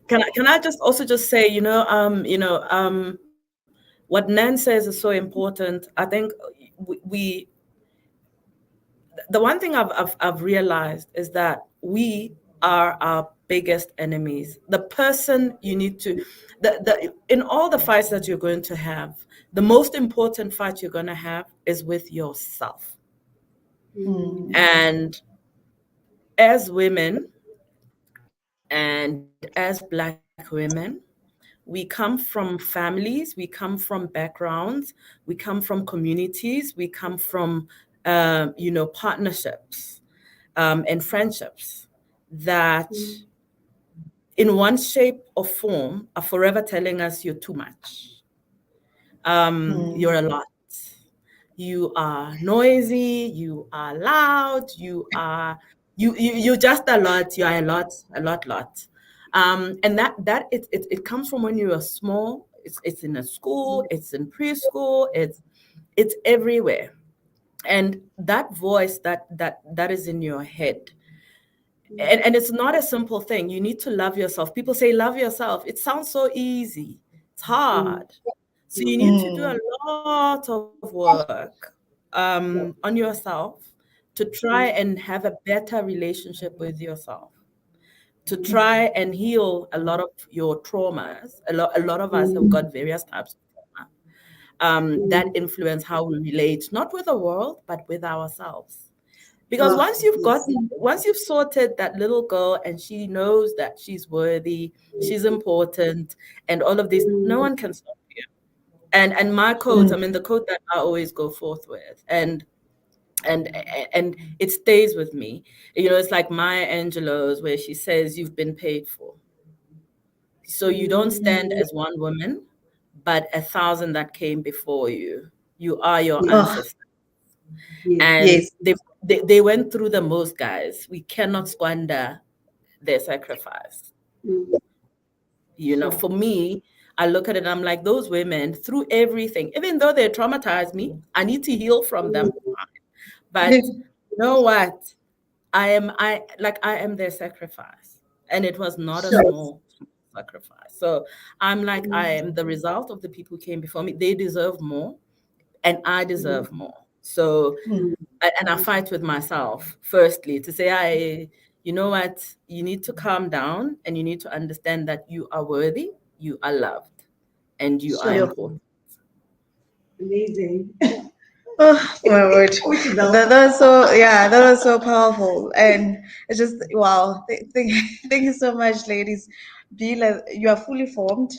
Can I just also just say, what Nan says is so important. I think the one thing I've realized is that we are our biggest enemies. The person you need to, in all the fights that you're going to have, the most important fight you're going to have is with yourself. And as women and as Black women, we come from families, we come from backgrounds, we come from communities, we come from, partnerships and friendships that in one shape or form are forever telling us you're too much. You're a lot. You are noisy, you are loud, you're just a lot, you are a lot. And that it comes from when you are small. It's in a school, it's in preschool, it's everywhere. And that voice that is in your head. And it's not a simple thing. You need to love yourself. People say love yourself. It sounds so easy. It's hard. So you need to do a lot of work on yourself to try and have a better relationship with yourself, to try and heal a lot of your traumas. A lot of us have got various types of trauma that influence how we relate, not with the world, but with ourselves. Because once you've sorted that little girl and she knows that she's worthy, she's important, and all of this, no one can stop you. And my quote, the quote that I always go forth with, and it stays with me. It's like Maya Angelou's, where she says, "You've been paid for." So you don't stand as one woman, but 1,000 that came before you. You are your ancestors. And Yes. they went through the most, guys. We cannot squander their sacrifice. For me, I look at it and I'm like, those women through everything, even though they traumatized me, I need to heal from them. But you know what? I am their sacrifice. And it was not a small sacrifice. So I'm like, I am the result of the people who came before me. They deserve more, and I deserve more. So, and I fight with myself, firstly, to say, you know what, you need to calm down and you need to understand that you are worthy, you are loved, and you are important. Amazing. Oh my word. That was so powerful. And it's just wow. Thank you so much, ladies. You are fully formed.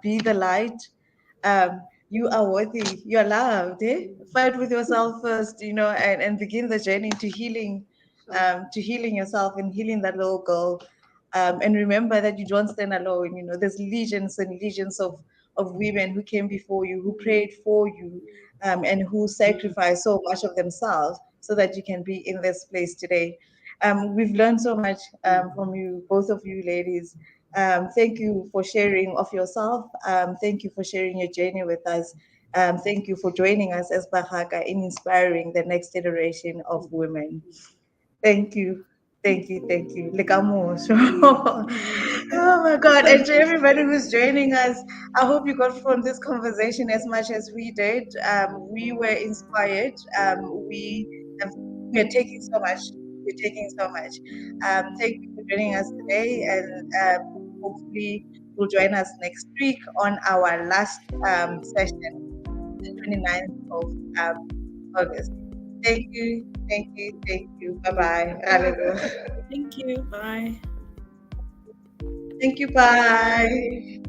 Be the light. You are worthy. You are loved. Fight with yourself first, and begin the journey to healing yourself and healing that little girl. And remember that you don't stand alone. There's legions and legions of women who came before you, who prayed for you, and who sacrificed so much of themselves so that you can be in this place today. We've learned so much from you, both of you ladies. Thank you for sharing of yourself. Thank you for sharing your journey with us. Thank you for joining us as Bahaka in inspiring the next generation of women. Thank you. Thank you. Thank you. Lekamoso. Oh my God. And to everybody who's joining us, I hope you got from this conversation as much as we did. We were inspired. We are taking so much. We're taking so much. Thank you for joining us today. And hopefully will join us next week on our last session, the 29th of August. Thank you. Bye-bye. Thank you. Bye. Thank you. Bye.